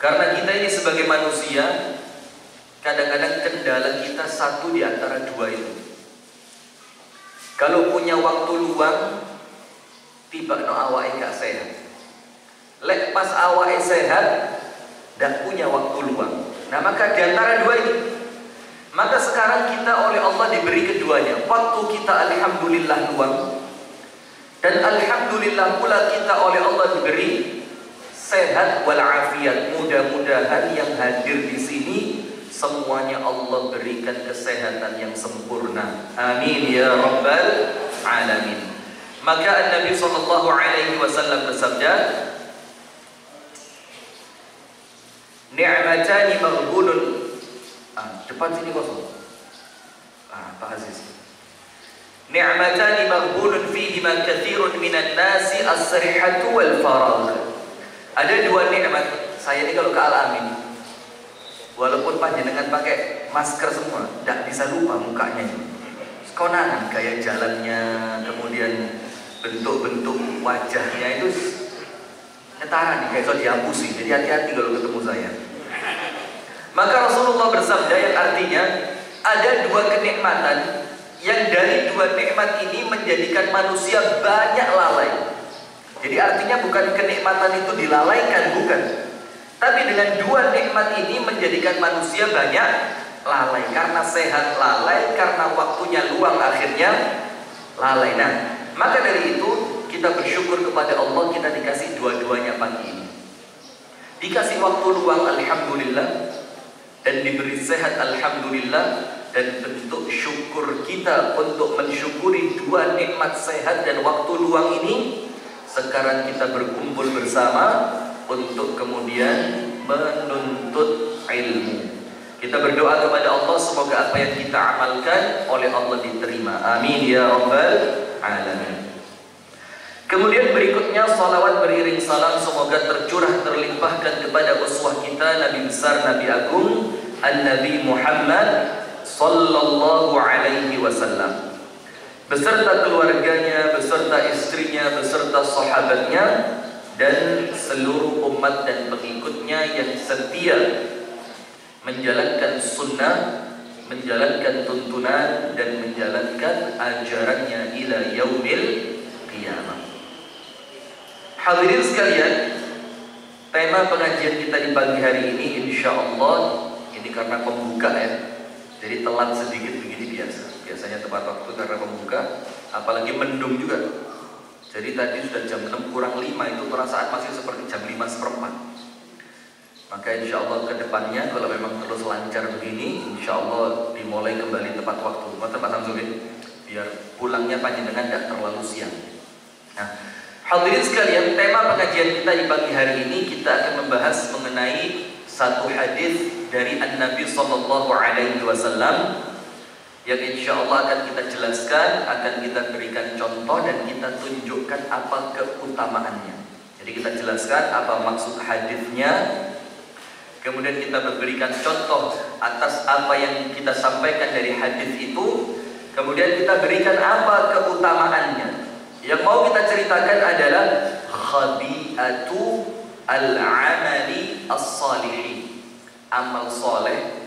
Karena kita ini sebagai manusia, kadang-kadang kendala kita satu di antara dua itu. Kalau punya waktu luang, tiba no awake gak sehat. Lek pas awake sehat, ndak punya waktu luang. Nah maka di antara dua ini, maka sekarang kita oleh Allah diberi keduanya. Waktu kita alhamdulillah luang, dan alhamdulillah pula kita oleh Allah diberi sehat walafiat. Mudah-mudahan yang hadir di sini semuanya Allah berikan kesehatan yang sempurna. Amin ya rabbal alamin. Maka Nabi sallallahu alaihi wasallam bersabda, ni'matani maghbunun. Depan sini kosong. Pak Aziz. Ni'matani maghbunun fihima katsirun minan nasi as-sihhatu wal faragh. Ada dua nikmat. Saya ini kalau ke Al-Amin, walaupun panjenengan pakai masker semua, tidak bisa lupa mukanya. Konangan gaya jalannya, kemudian bentuk-bentuk wajahnya itu ketara nih, kayak so dihampusi. Jadi hati-hati kalau ketemu saya. Maka Rasulullah bersabda yang artinya ada dua kenikmatan yang dari dua nikmat ini menjadikan manusia banyak lalai. Jadi artinya bukan kenikmatan itu dilalaikan, bukan. Tapi dengan dua nikmat ini menjadikan manusia banyak lalai. Karena sehat lalai, karena waktunya luang akhirnya lalai. Nah, maka dari itu kita bersyukur kepada Allah, kita dikasih dua-duanya pagi ini. Dikasih waktu luang alhamdulillah, dan diberi sehat alhamdulillah. Dan bentuk syukur kita untuk mensyukuri dua nikmat sehat dan waktu luang ini, sekarang kita berkumpul bersama untuk kemudian menuntut ilmu. Kita berdoa kepada Allah semoga apa yang kita amalkan oleh Allah diterima. Amin ya rabbal alamin. Kemudian berikutnya salawat beriring salam semoga tercurah terlimpahkan kepada uswah kita, Nabi besar, Nabi agung, An-Nabi Muhammad sallallahu alaihi wasallam, beserta keluarganya, beserta istrinya, beserta sahabatnya, dan seluruh umat dan pengikutnya yang setia menjalankan sunnah, menjalankan tuntunan, dan menjalankan ajarannya ila yaumil qiyamah. Hadirin sekalian, tema pengajian kita di pagi hari ini insyaallah, ini karena pembuka ya, jadi telat sedikit begini biasa. Biasanya tepat waktu karena pembuka, apalagi mendung juga. Jadi tadi sudah jam 6 kurang 5, itu perasaan masih seperti jam 5:15. Maka insya Allah ke depannya kalau memang terus lancar begini, insya Allah dimulai kembali tepat waktu. Maka Pak Samsudin, biar pulangnya panjenengan tidak terlalu siang. Nah, hadirin sekalian, tema pengajian kita di pagi hari ini kita akan membahas mengenai satu hadis dari An-Nabi sallallahu alaihi wasallam yang insya Allah akan kita jelaskan, akan kita berikan contoh, dan kita tunjukkan apa keutamaannya. Jadi kita jelaskan apa maksud hadisnya, kemudian kita memberikan contoh atas apa yang kita sampaikan dari hadis itu, kemudian kita berikan apa keutamaannya. Yang mau kita ceritakan adalah khabi'atu al-amali as-salihin, amal soleh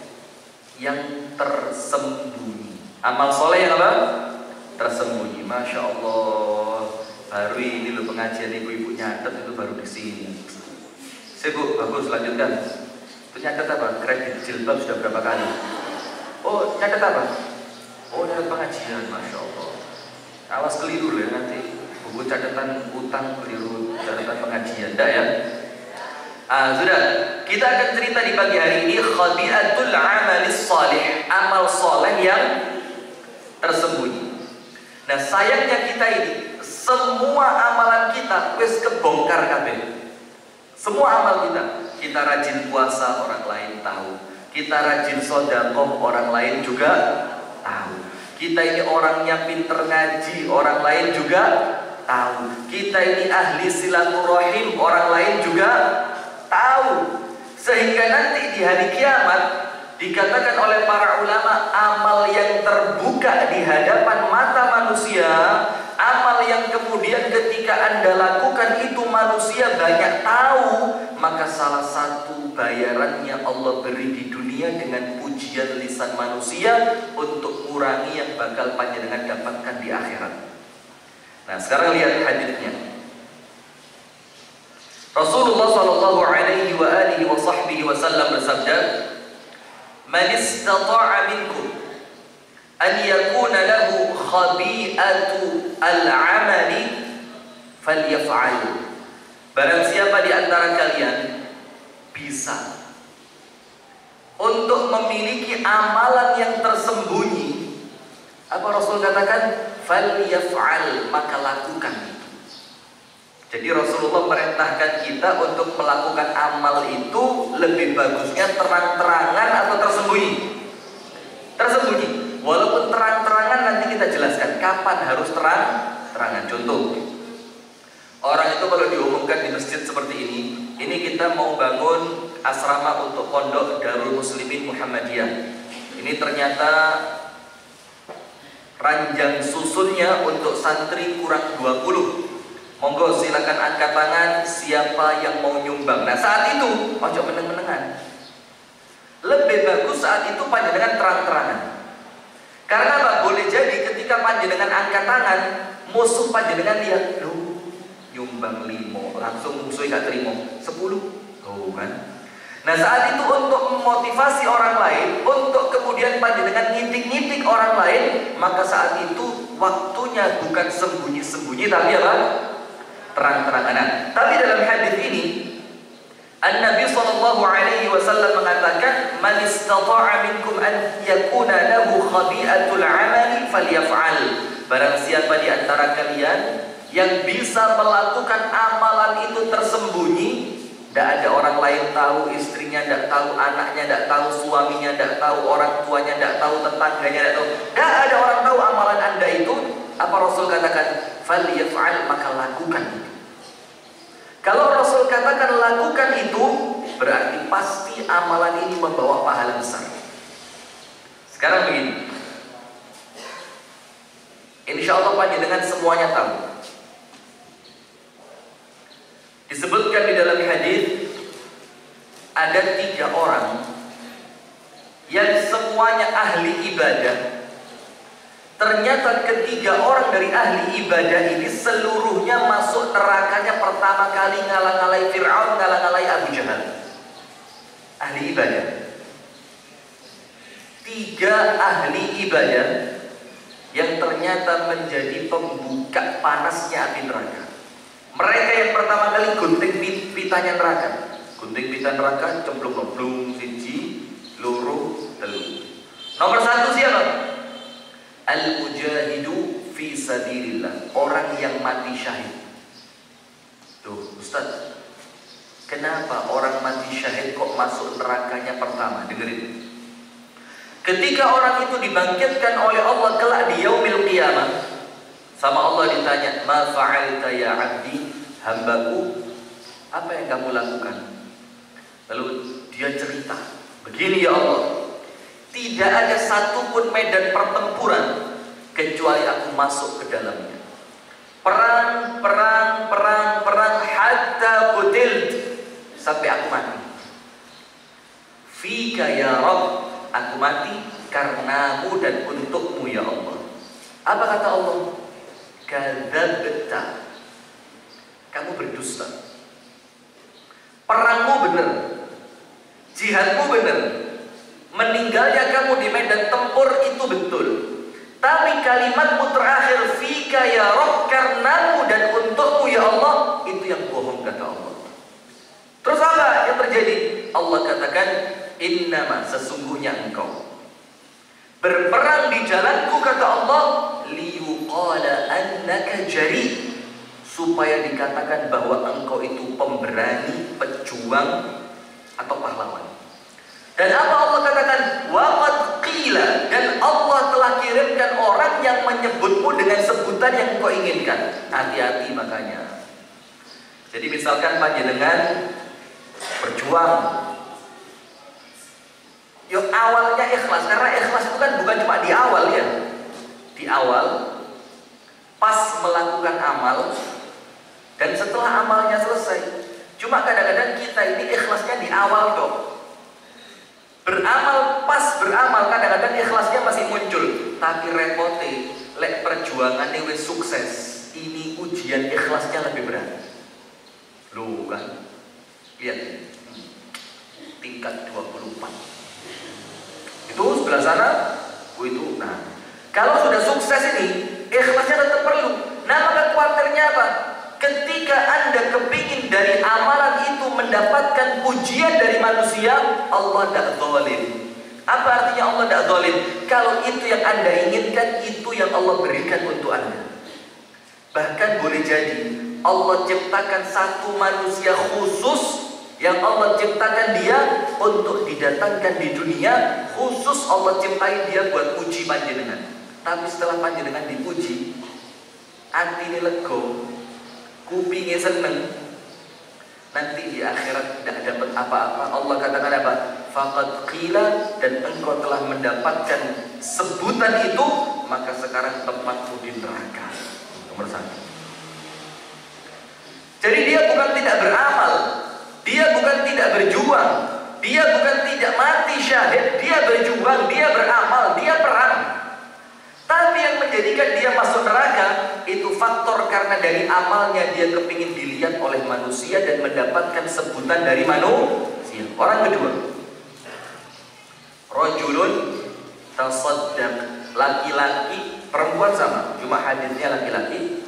yang tersembunyi. Amal soleh yang apa? Tersembunyi. Masya Allah, baru ini loh pengajian ibu-ibu nyatet itu baru di sini. Sibuk, bagus, lanjutkan. Itu nyatet apa? Kredit jilbab sudah berapa kali? Oh, nyatet apa? Oh, nyatet pengajian, Masya Allah. Awas keliru ya nanti. Buku catatan utang keliru catatan pengajian, enggak ya? Sudah, kita akan cerita di pagi hari ini khabi'atul amalis salih, amal soleh yang tersembunyi. Nah sayangnya kita ini, semua amalan kita wis kebongkar kabeh. Semua amal kita rajin puasa orang lain tahu, kita rajin sedekah orang lain juga tahu, kita ini orangnya pinter ngaji orang lain juga tahu, kita ini ahli silaturahim orang lain juga tahu. Sehingga nanti di hari kiamat dikatakan oleh para ulama, amal yang terbuka di hadapan mata manusia, amal yang kemudian ketika Anda lakukan itu manusia banyak tahu, maka salah satu bayarannya Allah beri di dunia dengan pujian lisan manusia untuk kurangi yang bakal panjenengan dapatkan di akhirat. Nah, sekarang lihat hadisnya. Rasulullah sallallahu alaihi wa alihi wa sahbihi wasallam bersabda, "Man istata'a minkum an yakuna lahu khabi'atu al-'amali falyaf'al." Barang siapa di antara kalian bisa untuk memiliki amalan yang tersembunyi, apa Rasul katakan? Falyaf'al, maka lakukan itu. Jadi Rasulullah merintahkan kita untuk melakukan amal itu lebih bagusnya terang-terangan atau tersembunyi? Tersembunyi. Walaupun terang-terangan nanti kita jelaskan kapan harus terang-terangan. Contoh, orang itu kalau diumumkan di masjid seperti ini kita mau bangun asrama untuk pondok Darul Muslimin Muhammadiyah. Ini ternyata ranjang susunnya untuk santri kurang 20. Monggo silakan angkat tangan siapa yang mau nyumbang. Nah, saat itu ojo meneng-menengan. Lebih bagus saat itu panjenengan terang-terangan. Karena apa? Boleh jadi ketika panjenengan angkat tangan, musuh panjenengan lihat, "Loh, nyumbang 5, langsung musuh gak terima 10." Oh kan? Nah, saat itu untuk memotivasi orang lain, untuk kemudian panjenengan ngitik-ngitik orang lain, maka saat itu waktunya bukan sembunyi-sembunyi tapi apa? Terang-terangan. Nah, tapi dalam hadis ini An-Nabi sallallahu alaihi wasallam mengatakan, "Man istata'a minkum an yakuna lahu khabi'atul 'amali falyaf'al." Barang siapa di antara kalian yang bisa melakukan amalan itu tersembunyi, tidak ada orang lain tahu, istrinya tidak tahu, anaknya tidak tahu, suaminya tidak tahu, orang tuanya tidak tahu, tetangganya tidak tahu, tidak ada orang tahu amalan Anda itu. Apa Rasul katakan? Falyaf'al, maka lakukan itu. Kalau Rasul katakan lakukan itu, berarti pasti amalan ini membawa pahala besar. Sekarang begini, insya Allah panjenengan semuanya tahu. Disebutkan di dalam hadis ada 3 orang yang semuanya ahli ibadah. Ternyata ketiga orang dari ahli ibadah ini seluruhnya masuk nerakanya pertama kali ngalah-ngalahi Fir'aun, ngalah-ngalahi Abu Jahal. Ahli ibadah. 3 ahli ibadah yang ternyata menjadi pembuka panasnya api neraka. Mereka yang pertama kali gunting pitanya neraka. Gunting pita neraka cemplung-cemplung, siji, loro, telu. Nomor 1 siapa? Al-mujahidu fi sabilillah, orang yang mati syahid. Tuh, Ustaz, kenapa orang mati syahid kok masuk nerakanya pertama? Dengerin. Ketika orang itu dibangkitkan oleh Allah kelak di yaumil qiyamah, sama Allah ditanya, "Ma fa'alta ya 'abdi?" Hambaku, apa yang kamu lakukan? Lalu dia cerita, "Begini ya Allah, tidak ada satupun medan pertempuran kecuali aku masuk ke dalamnya. Perang, hatta qutilt, sampai aku mati. Fika ya Rabb, aku mati karenamu dan untukmu ya Allah." Apa kata Allah? Kadzabta, kamu berdusta. Perangmu benar, jihadmu benar, meninggalnya kamu di medan tempur itu betul. Tapi kalimatmu terakhir, fika ya Rabb, karenamu dan untukmu ya Allah, itu yang bohong kata Allah. Terus apa yang terjadi? Allah katakan, innama, sesungguhnya engkau berperang di jalanku kata Allah, liyuqala annaka jari, supaya dikatakan bahwa engkau itu pemberani, pejuang atau pahlawan. Dan apa Allah katakan? Waqad qila, dan Allah telah kirimkan orang yang menyebutmu dengan sebutan yang engkau inginkan. Hati-hati makanya. Jadi misalkan panjenengan berjuang, yuk awalnya ikhlas, karena ikhlas itu kan bukan cuma di awal ya. Di awal, pas melakukan amal, dan setelah amalnya selesai, Cuma kadang-kadang kita ini ikhlasnya di awal dong. Beramal, pas beramal kadang-kadang ikhlasnya masih muncul. Tapi repote, lek perjuangannya wis sukses, ini ujian ikhlasnya lebih berat. Loh kan, lihat tingkat 24. Itu sebelah sana, itu. Nah, kalau sudah sukses ini, ikhlasnya tetap perlu. Nah, maka kuatirnya apa? Ketika Anda kepingin dari amalan itu mendapatkan pujian dari manusia, Allah tidak zalim. Apa artinya Allah tidak zalim? Kalau itu yang Anda inginkan, itu yang Allah berikan untuk Anda. Bahkan boleh jadi Allah ciptakan satu manusia khusus yang Allah ciptakan dia untuk didatangkan di dunia, khusus Allah ciptain dia buat puji panjenengan. Tapi setelah panjenengan dipuji, hati ini lego, kupingnya seneng, nanti di akhirat tidak dapat apa-apa. Allah katakan apa? Faqad qila, dan engkau telah mendapatkan sebutan itu, maka sekarang tempatmu di neraka. Nomor 1. Jadi dia bukan tidak beramal, dia bukan tidak berjuang, dia bukan tidak mati syahid, dia berjuang, dia beramal, dia perang. Tapi yang menjadikan dia masuk neraka itu faktor karena dari amalnya dia kepingin dilihat oleh manusia dan mendapatkan sebutan dari manusia. Orang kedua, rajulun tasaddaq, laki-laki, perempuan sama, cuma hadisnya laki-laki.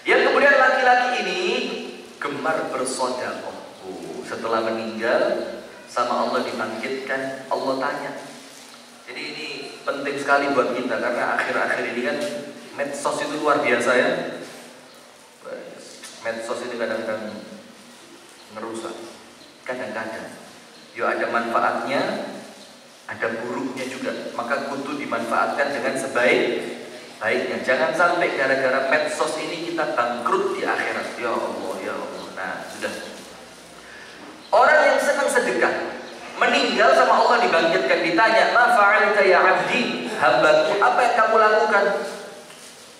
Yang kemudian laki-laki ini gemar bersedekah. Setelah meninggal sama Allah dibangkitkan, Allah tanya. Jadi ini penting sekali buat kita karena akhir-akhir ini kan medsos itu luar biasa ya. Medsos ini kadang-kadang ngerusak, kadang-kadang ya ada manfaatnya, ada buruknya juga. Maka kudu dimanfaatkan dengan sebaik-baiknya. Jangan sampai gara-gara medsos ini kita bangkrut di akhirat. Ya Allah, ya Allah. Nah, sudah. Orang yang senang sedekah meninggal sama Allah dibangkitkan, ditanya, "Ma fa'alta ya 'abdi?" Hambaku, apa yang kamu lakukan?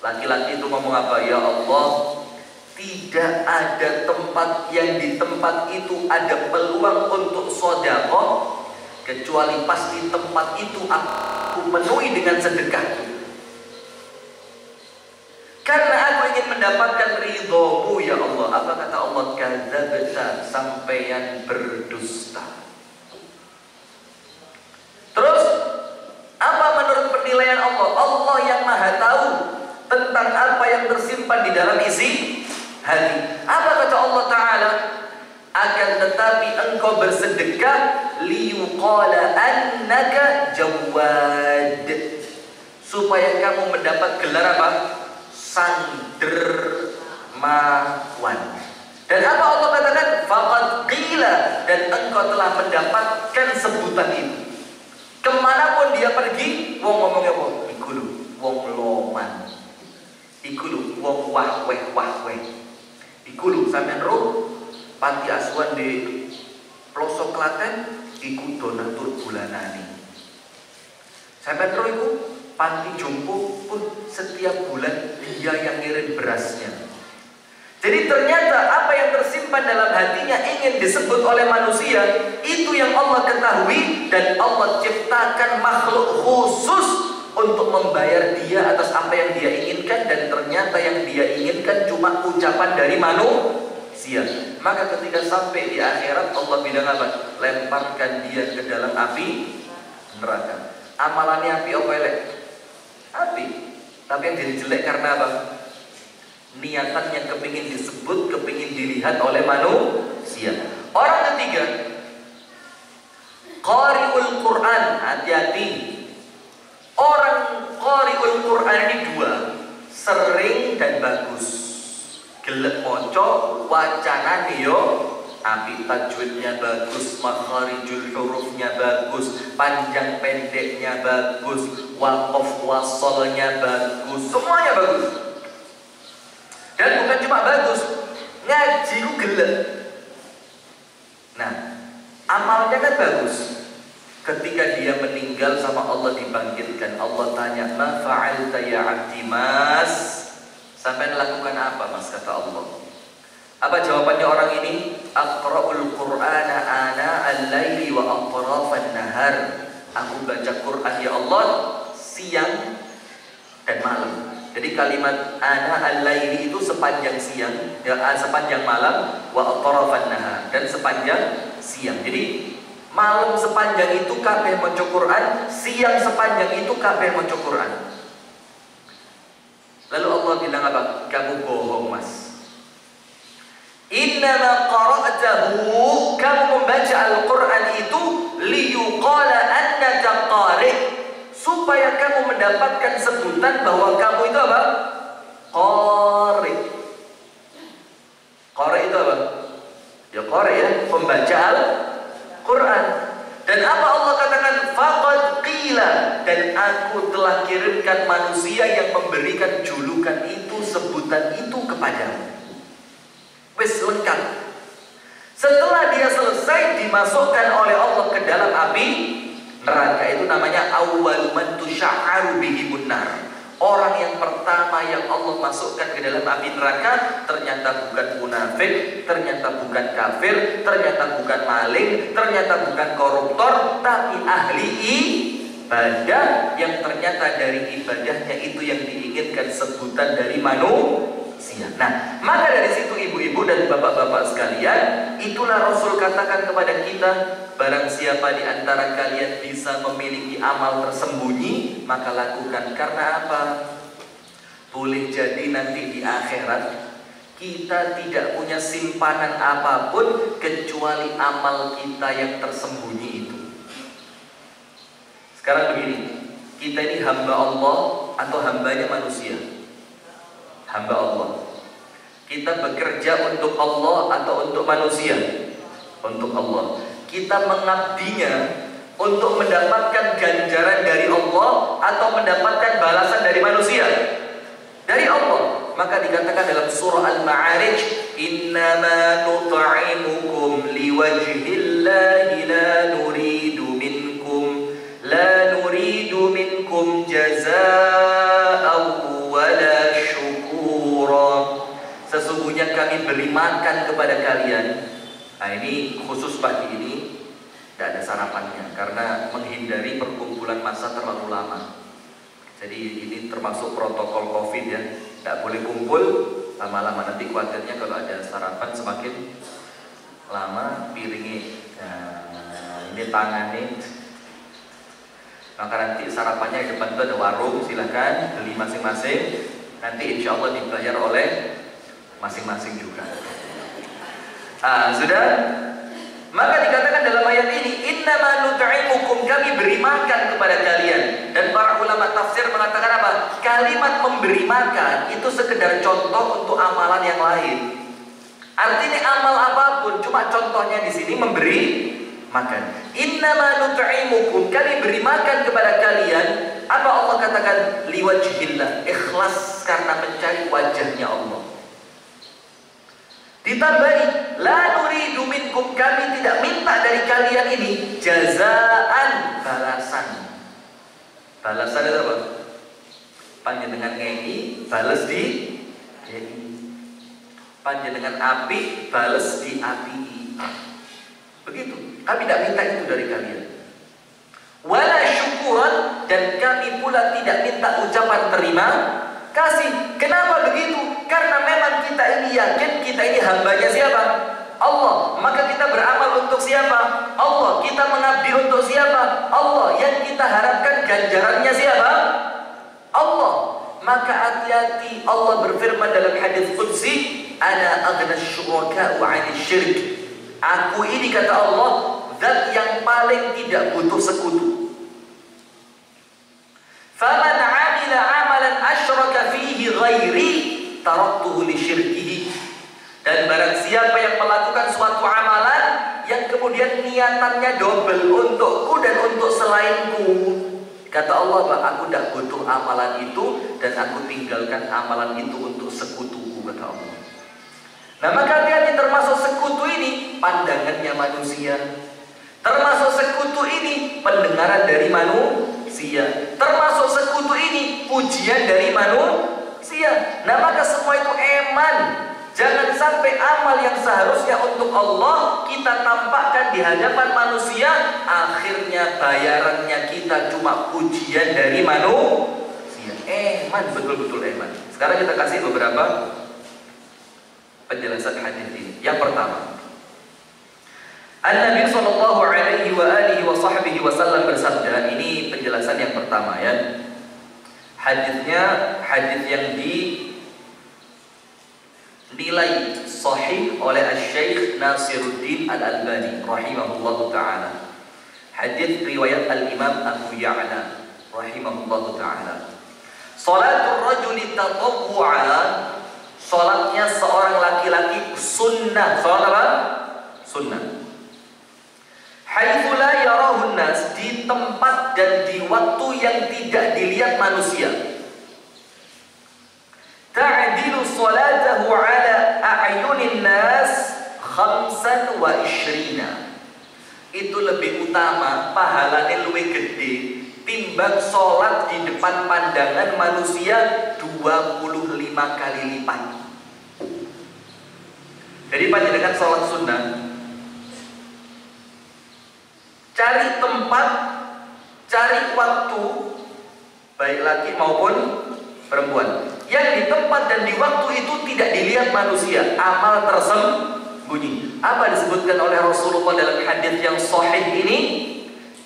Laki-laki itu ngomong apa? Ya Allah, tidak ada tempat yang di tempat itu ada peluang untuk sedekah kecuali pasti tempat itu aku penuhi dengan sedekah. Karena aku ingin mendapatkan ridhomu ya Allah. Apa kata Allah? Kadzabta, sampeyan berdusta. Terus apa menurut penilaian Allah? Allah yang maha tahu tentang apa yang tersimpan di dalam isi hati. Apa kata Allah Ta'ala? Akan tetapi engkau bersedekah liyuqala annaka jawad, supaya kamu mendapat gelar apa? Sandermawan. Dan apa Allah katakan? Faqad qila, dan engkau telah mendapatkan sebutan itu. Kemanapun dia pergi, wong ngomongnya wong iku lho, wong loman, iku lho, wong wahweh, iku lho, sampean roh panti asuhan di pelosok Klaten, iku donatur bulanane. Sampean roh iku panti jompo pun setiap bulan dia yang ngirim berasnya. Jadi ternyata apa yang tersimpan dalam hatinya ingin disebut oleh manusia, itu yang Allah ketahui, dan Allah ciptakan makhluk khusus untuk membayar dia atas apa yang dia inginkan, dan ternyata yang dia inginkan cuma ucapan dari manusia. Maka ketika sampai di akhirat, Allah bilang apa? Lemparkan dia ke dalam api neraka. Amalannya api apa elek? Api. Tapi yang jadi jelek karena apa? Niatan yang kepingin disebut, kepingin dilihat oleh manusia. Orang ketiga, qari'ul Quran. Hati-hati, orang qari'ul Quran ini dua, sering dan bagus. Gelek moco, wacanane yo api, tajwidnya bagus, makharijul hurufnya bagus, panjang pendeknya bagus, waqaf wasolnya bagus, semuanya bagus. Dan bukan cuma bagus, ngaji ku gelek. Nah, amalnya kan bagus. Ketika dia meninggal sama Allah dibangkitkan, Allah tanya, "Ma fa'alta ya 'abdi?" Mas, sampai lakukan apa Mas? Kata Allah, Apa jawabannya orang ini? Aqra'ul Qur'ana ana al-laili wa atrafan nahar. Aku baca Quran ya Allah siang dan malam. Jadi kalimat ana al-laili itu sepanjang siang, ya, sepanjang malam, wa atrafan nahar, dan sepanjang siang. Jadi malam sepanjang itu kabeh maca Quran, siang sepanjang itu kabeh maca Quran. Lalu Allah bilang apa? Kamu bohong, Mas. Innama qara'tahu, kamu membaca Al-Quran itu liyuqala annaka qari', supaya kamu mendapatkan sebutan bahwa kamu itu apa? Qari'. Qari' itu apa? Ya qari' ya, pembaca Al-Quran. Dan apa Allah katakan? Faqad qila, dan aku telah kirimkan manusia yang memberikan julukan itu, sebutan itu kepadamu. Wis lengkap. Setelah dia selesai dimasukkan oleh Allah ke dalam api neraka, itu namanya awwalu man tusya'aru bihim nar. Orang yang pertama yang Allah masukkan ke dalam api neraka ternyata bukan munafik, ternyata bukan kafir, ternyata bukan maling, ternyata bukan koruptor, tapi ahli ibadah yang ternyata dari ibadahnya itu yang diinginkan sebutan dari manusia. Nah, maka dari situ ibu-ibu dan bapak-bapak sekalian, itulah Rasul katakan kepada kita, barang siapa di antara kalian bisa memiliki amal tersembunyi, maka lakukan. Karena apa? Boleh jadi nanti di akhirat kita tidak punya simpanan apapun kecuali amal kita yang tersembunyi itu. Sekarang begini, kita ini hamba Allah atau hambanya manusia? Hamba Allah. Kita bekerja untuk Allah atau untuk manusia? Untuk Allah. Kita mengabdinya untuk mendapatkan ganjaran dari Allah atau mendapatkan balasan dari manusia? Dari Allah. Maka dikatakan dalam surah Al-Ma'arij, innama nut'imukum liwajhillahi la nuridu minkum jazaa'an wala syukura. Sesungguhnya kami beri makan kepada kalian. Nah, ini khusus pagi ini tidak ada sarapannya karena menghindari perkumpulan massa terlalu lama. Jadi ini termasuk protokol COVID ya, tidak boleh kumpul lama-lama. Nanti khawatirnya kalau ada sarapan semakin lama piringnya. Nah, ini tangannya. Maka nanti sarapannya di depan itu ada warung, silahkan beli masing-masing. Nanti insya Allah dibayar oleh masing-masing juga. Sudah? Maka dikatakan dalam ayat ini, innama nut'imukum, kami beri makan kepada kalian. Dan para ulama tafsir mengatakan apa? Kalimat memberi makan itu sekedar contoh untuk amalan yang lain. Artinya amal apapun, cuma contohnya di sini memberi makan. Innama nut'imukum, kami beri makan kepada kalian. Apa Allah katakan? Liwajhillah, ikhlas karena mencari wajahnya Allah. Ditambahi, la nuridu minkum, kami tidak minta dari kalian ini jazaan, balasan. Balasan itu apa? Panjenengan ngei, balas di ngei. Panjenengan api, balas di api. Begitu. Kami tidak minta itu dari kalian. Wala syukuran, dan kami pula tidak minta ucapan terima kasih. Kenapa begitu? Karena memang kita ini yakin kita ini hambanya siapa? Allah. Maka kita beramal untuk siapa? Allah. Kita mengabdi untuk siapa? Allah. Yang kita harapkan ganjarannya siapa? Allah. Maka hati-hati, Allah berfirman dalam hadis qudsi, ana aghna syuraka'u 'anil syirk. Aku ini, kata Allah, zat yang paling tidak butuh sekutu. Faman 'amila 'amalan asyraka fihi ghairi taraktuhu li syirkihi. Dan barang siapa yang melakukan suatu amalan yang kemudian niatannya double untukku dan untuk selainku, kata Allah, aku tidak butuh amalan itu dan aku tinggalkan amalan itu untuk sekutuku, kata Allah. Nah, maka hati-hati, termasuk sekutu ini pandangannya manusia, termasuk sekutu ini pendengaran dari manusia, termasuk sekutu ini pujian dari manusia. Nah, maka semua itu eman. Jangan sampai amal yang seharusnya untuk Allah kita tampakkan di hadapan manusia, akhirnya bayarannya kita cuma pujian dari manusia. Betul-betul eman. Sekarang kita kasih beberapa penjelasan hadis ini. Yang pertama, An-Nabi sallallahu alaihi wa alihi wa sahbihi wasallam bersabda, ini penjelasan yang pertama ya. Hadisnya hadis yang dinilai sahih oleh Asy-Syaikh Nasiruddin Al-Albani rahimahullahu taala. Hadis riwayat Al-Imam Abu Ya'la rahimahullahu taala. Salatul rajuli tatawwu'an, salatnya seorang laki-laki sunnah. Salat apa? Sunnah. Haitsu la yarahun nas, di tempat dan di waktu yang tidak dilihat manusia. Ta'dilu salatahu ala a'yunin nas 25. Itu lebih utama, pahalanya lebih gede timbang sholat di depan pandangan manusia 25 kali lipat. Jadi panjenengan sholat sunnah, cari tempat, cari waktu, baik laki maupun perempuan, yang di tempat dan di waktu itu tidak dilihat manusia, amal tersembunyi. Apa disebutkan oleh Rasulullah dalam hadis yang sahih ini?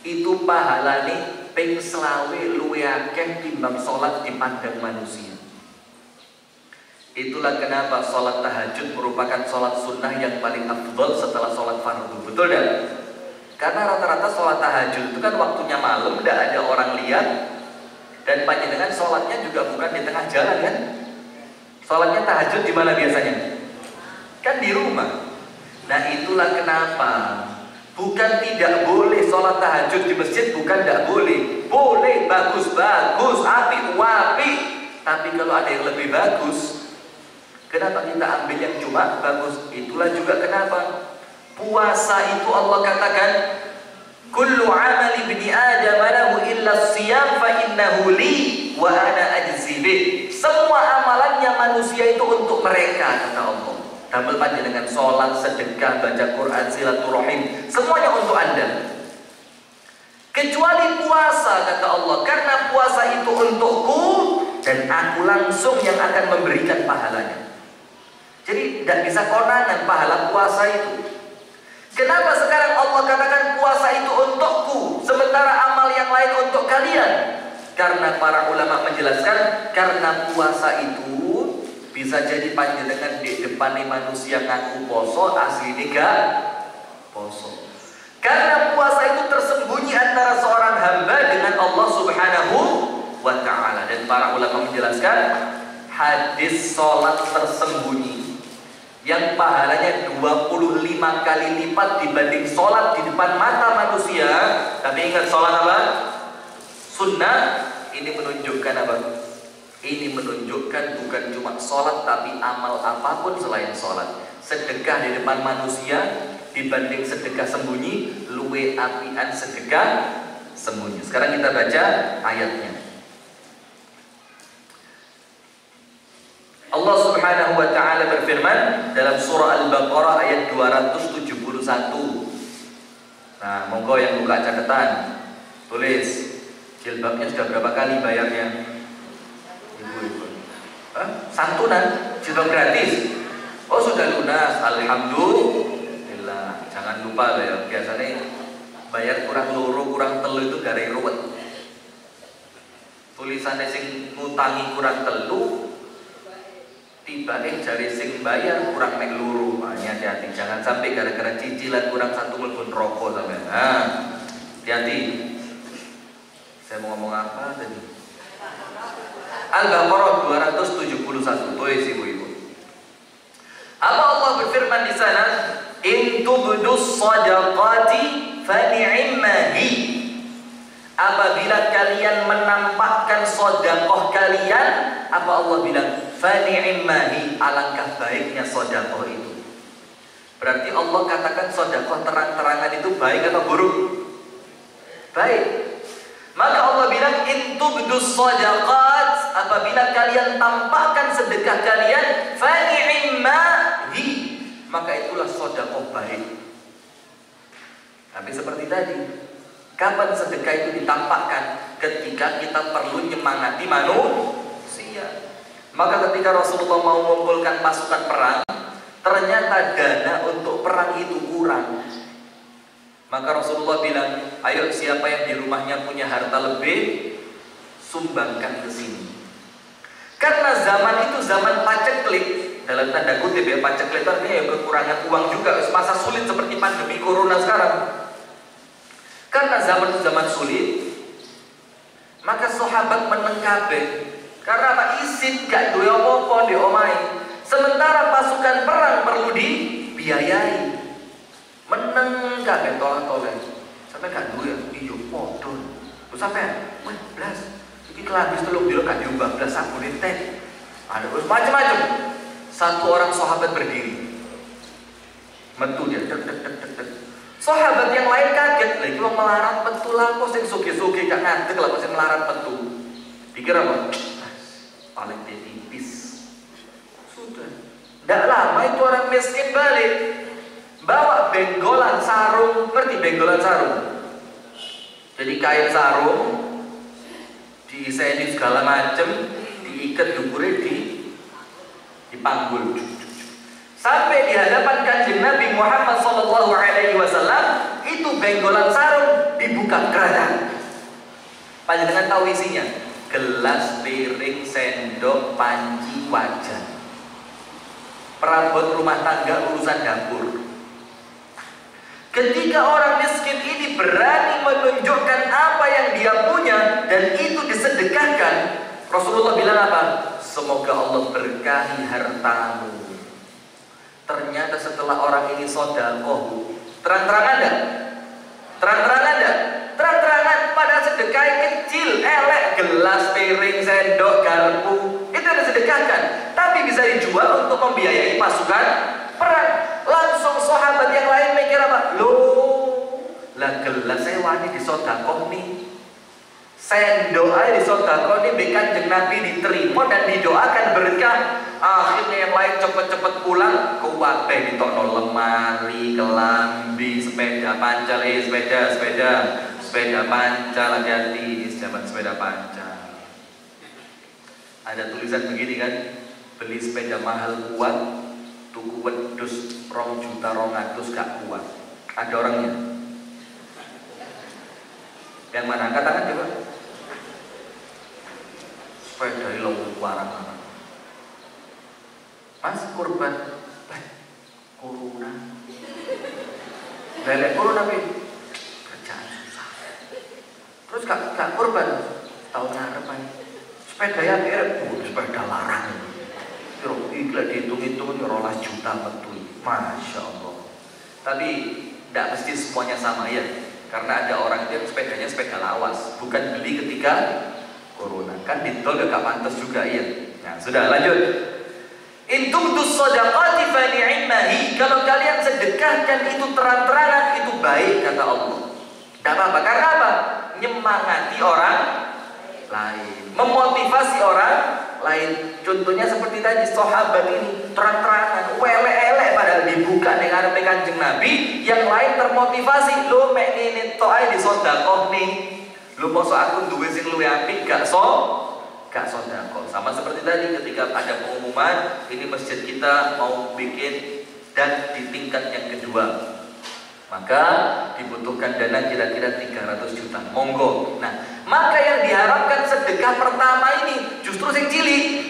Itu pahalane ping selawe luwe akeh timbang salat di pandang manusia. Itulah kenapa salat tahajud merupakan salat sunnah yang paling afdal setelah salat fardu. Betul kan? Karena rata-rata salat tahajud itu kan waktunya malam, tidak ada orang lihat. Dan panjenengan sholatnya juga bukan di tengah jalan kan? Sholatnya tahajud di mana biasanya? Kan di rumah. Nah itulah kenapa bukan tidak boleh sholat tahajud di masjid, bukan tidak boleh. Boleh, bagus-bagus, api-api. Tapi kalau ada yang lebih bagus, kenapa kita ambil yang cuma bagus? Itulah juga kenapa puasa itu Allah katakan, kullu amali ibni Adam lahu illa siyam fa innahu li wa ana ajzi bih. Semua amalannya manusia itu untuk mereka, kata Allah. Tambah panjenengan sholat, sedekah, baca Quran, silaturahim, semuanya untuk Anda. Kecuali puasa, kata Allah, karena puasa itu untukku dan aku langsung yang akan memberikan pahalanya. Jadi tidak bisa konangan pahala puasa itu. Kenapa sekarang Allah katakan puasa itu untukku, sementara amal yang lain untuk kalian? Karena para ulama menjelaskan, karena puasa itu bisa jadi panjenengan di depan manusia ngaku poso, asli gak poso. Karena puasa itu tersembunyi antara seorang hamba dengan Allah Subhanahu wa ta'ala. Dan para ulama menjelaskan, hadis sholat tersembunyi yang pahalanya 25 kali lipat dibanding sholat di depan mata manusia. Tapi ingat, sholat apa? Sunnah. Ini menunjukkan apa? Ini menunjukkan bukan cuma sholat, tapi amal apapun selain sholat. Sedekah di depan manusia dibanding sedekah sembunyi, luwe apian sedekah sembunyi. Sekarang kita baca ayatnya. Allah Subhanahu wa ta'ala berfirman dalam surah Al-Baqarah ayat 271. Nah, monggo yang buka catatan, tulis jilbabnya sudah berapa kali bayarnya? Ibu-ibu. Santunan, jilbab gratis. Oh, sudah lunas, alhamdulillah. Jangan lupa loh ya, biasanya bayar kurang loro, kurang telu itu dari ruwet. Tulisannya sing ngutangi kurang telu, tiba jari sing bayar kurang mek luru. Hati-hati, jangan sampai gara-gara cicilan kurang satu melbun rokok sampai. Hati-hati. Saya mau ngomong apa tadi? Al-Baqarah 271. Tulis ibu-ibu. Apa Allah berfirman di sana? In tubdus shadaqati fa ni'mahi. Apabila kalian menampakkan sedekah kalian, apa Allah bilang? Fa ni'mahi, alangkah baiknya sedekah itu. Berarti Allah katakan sedekah terang-terangan itu baik atau buruk? Baik. Maka Allah bilang in tubdus shadaqat, apabila apabila kalian tampakkan sedekah kalian, fani'immahi, maka itulah sedekah baik. Tapi seperti tadi, kapan sedekah itu ditampakkan? Ketika kita perlu menyemangati manusia. Maka ketika Rasulullah mau mengumpulkan pasukan perang, ternyata dana untuk perang itu kurang. Maka Rasulullah bilang, ayo siapa yang di rumahnya punya harta lebih, sumbangkan ke sini. Karena zaman itu zaman paceklik, dalam tanda kutip ya, paceklik artinya ya kekurangan uang juga, masa sulit seperti pandemi corona sekarang. Karena zaman itu zaman sulit, maka sahabat meneng kabeh. Karena apa? Isin gak duwe apa-apa di omai. Sementara pasukan perang perlu dibiayai. Meneng kabeh tolak-tolak. Sampai gak duwe iyo podon. Terus sampai wah blas. Iki kelabis telung dino gak diubah blas sabune teh. Ada macam-macam. Satu orang sahabat berdiri. Metu dia tek tek tek tek. Sahabat yang lain kaget, lagi mau melarat betul lah, kok sing suge-suge gak ngantek lah, kok sing melarat betul. Pikir apa? Paling tipis. Sudah. Tidak lama itu orang miskin balik, bawa benggolan sarung, ngerti benggolan sarung? Jadi kain sarung, diiseni segala macam, diikat dukure dipanggul. Sampai di hadapan Kanjeng Nabi Muhammad SAW, itu benggolan sarung dibuka keradang. Panjenengan tahu isinya? Gelas, piring, sendok, panci, wajan. Perabot rumah tangga, urusan dapur. Ketika orang miskin ini berani menunjukkan apa yang dia punya dan itu disedekahkan, Rasulullah bilang apa? Semoga Allah berkahi hartamu. Ternyata setelah orang ini sedekah, terang-terangan enggak? Terang-terangan enggak? Terang-terangan, pada sedekah kecil, elek, gelas, piring, sendok, garpu, itu disedekahkan, tapi bisa dijual untuk membiayai pasukan perang. Langsung sahabat yang lain mikir apa? Loh, lah gelas saya wani disedekah nih, sendok aja disedekah nih, Kanjeng Nabi diterima dan didoakan berkah. Akhirnya yang lain cepet-cepet pulang, kuwabe ditokno lemari, kelambi, sepeda pancal, sepeda pancal, hati-hati, zaman sepeda pancal. Ada tulisan begini kan, beli sepeda mahal kuat, tuku wedus 2.200.000 gak kuat. Ada orangnya? Yang mana? Angkat tangan coba. Sepeda lo warang. Mas kurban, corona, lelek corona pi, kerjaan susah. Terus gak kurban, tahun ngarep aja. Sepeda ya sepeda larang. Kira iklan dihitung-hitung 12 juta betul, masya Allah. Tapi tidak mesti semuanya sama ya, karena ada orang yang sepedanya sepeda lawas, bukan beli ketika corona. Kan di tol gak pantas juga ya. Nah sudah lanjut. Intum dus sadaqati fa ni'mahi, kalau kalian sedekahkan itu terang-terangan itu baik kata Allah. Tidak apa-apa, karena apa? Nyemangati orang lain, memotivasi orang lain. Contohnya seperti tadi sahabat ini terang-terangan, elek-elek padahal dibuka dengan Kanjeng Nabi, yang lain termotivasi, lo mek ngene tok ae disedekah nih. Lo mosok aku duwe sing luwih apik gak sedekah. Sama seperti tadi ketika ada pengumuman ini masjid kita mau bikin dan di tingkat yang kedua, maka dibutuhkan dana kira-kira 300 juta. Monggo. Nah, maka yang diharapkan sedekah pertama ini justru sing cilik.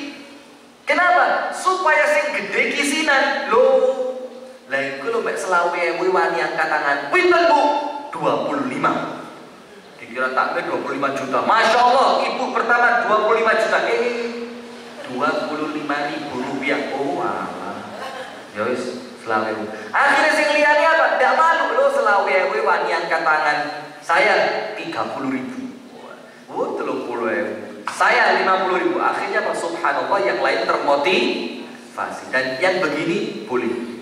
Kenapa? Supaya sing gede kisinan. Loh, lah iku lho mek 20.000 wani angkat tangan. Pinten Bu? 25. Dikira takmir 25 juta. Masya Allah, ibu pertama 25 juta. 25.000 rupiah. Oh alah. Ya wis, 20.000. Akhirnya sing liyane apa? Ndak malu lho 20.000 wani angkat tangan. Saya 30.000. Oh, 30.000. Saya 50.000. Akhirnya apa? Subhanallah, yang lain termotivasi. Dan yang begini boleh.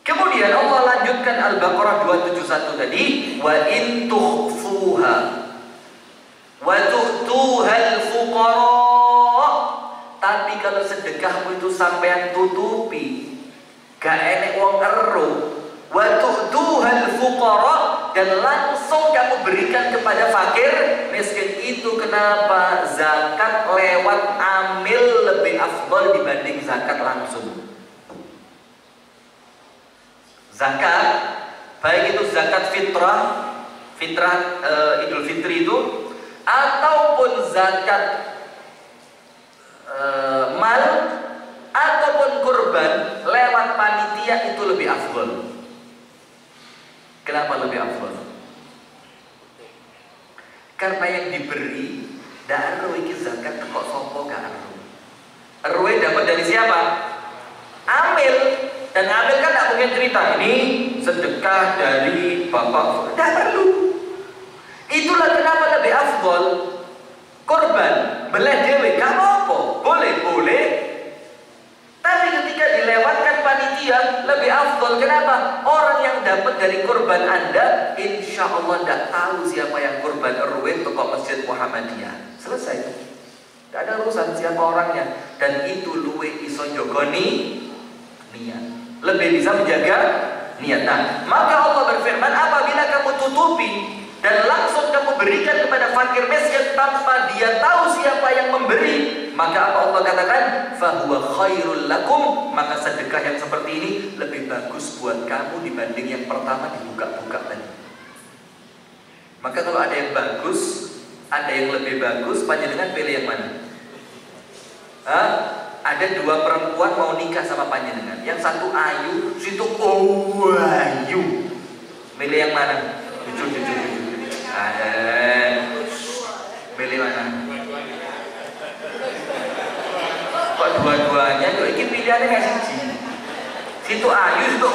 Kemudian Allah lanjutkan Al-Baqarah 271 tadi, wa in tukhfuha wa tu'tuhal kalau sedekahmu itu sampean tutupi, gak enek wong ero, wa tu'tuhal fuqara, dan langsung kamu berikan kepada fakir miskin. Itu kenapa zakat lewat amil lebih afdal dibanding zakat langsung. Zakat, baik itu zakat fitrah Idul Fitri itu, ataupun zakat mal, ataupun kurban lewat panitia, itu lebih afdal. Kenapa lebih afdal? Karena yang diberi dak ero iki zakat kok sapa gak ero. Ero dapat dari siapa? Amil. Dan amil kan tak mungkin cerita ini sedekah dari bapak, tidak perlu. Itulah kenapa lebih afdal. Korban belah dewe gak apa-apa, boleh. Tapi ketika dilewatkan panitia lebih afdal. Kenapa? Orang yang dapat dari korban Anda insya Allah tidak tahu siapa yang korban erwin toko Masjid Muhammadiyah. Selesai. Tidak ada urusan siapa orangnya. Dan itu luwe iso jogoni niat, lebih bisa menjaga niat. Nah, maka Allah berfirman, apabila kamu tutupi dan langsung kamu berikan kepada fakir miskin tanpa dia tahu siapa yang memberi, maka apa Allah katakan? Fahuwa khairul lakum, maka sedekah yang seperti ini lebih bagus buat kamu dibanding yang pertama dibuka-buka tadi. Maka kalau ada yang bagus, ada yang lebih bagus, panjenengan pilih yang mana? Ada dua perempuan mau nikah sama panjenengan. Yang satu ayu, situ ayu. Milih yang mana? Jujur. Milih mana? Kok dua-duanya? Kok ini pilihannya nggak sih? Situ ayu, situ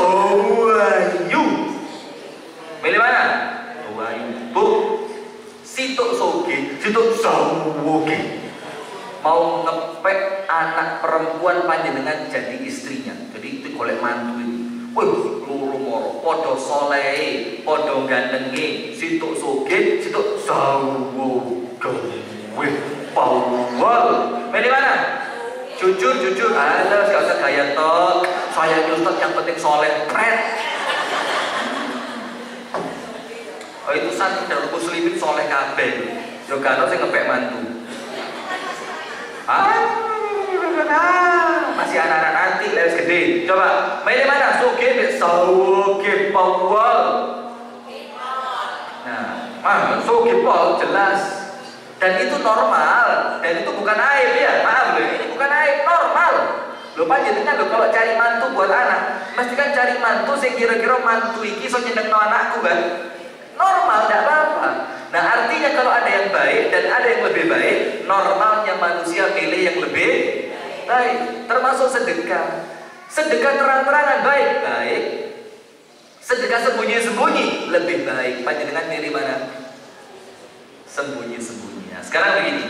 ayu. Milih mana? Ayu. Bu, situ soge, situ soge. Mau ngepek anak perempuan panjenengan jadi istrinya. Jadi itu golek mantu ini. Wih, loro moro, podo soleh, podo gandenge, situ soge, situ sawo gawe pawal. Milih mana? Jujur. Ada gak usah gaya tok. Saya Ustaz yang penting soleh. Pret. Oh itu santri dan muslimin soleh kabeh. Yo gak ono sing ngepek mantu. Masih anak-anak nanti lewis gede. Coba milih mana? Soge pawal. Nah, soge pawal jelas. Dan itu normal. Dan itu bukan aib ya. Maaf loh, ini bukan aib, normal. Loh panjenengan loh kalau cari mantu buat anak, mesti kan cari mantu sing kira-kira mantu iki iso nyenengno anakku kan. Normal, tidak apa-apa. Nah artinya kalau ada yang baik dan ada yang lebih baik, normalnya manusia pilih yang lebih baik. Termasuk sedekah. Sedekah terang-terangan baik. Sedekah sembunyi-sembunyi lebih baik. Panjenengan pilih mana? Sembunyi-sembunyi. Nah, sekarang begini,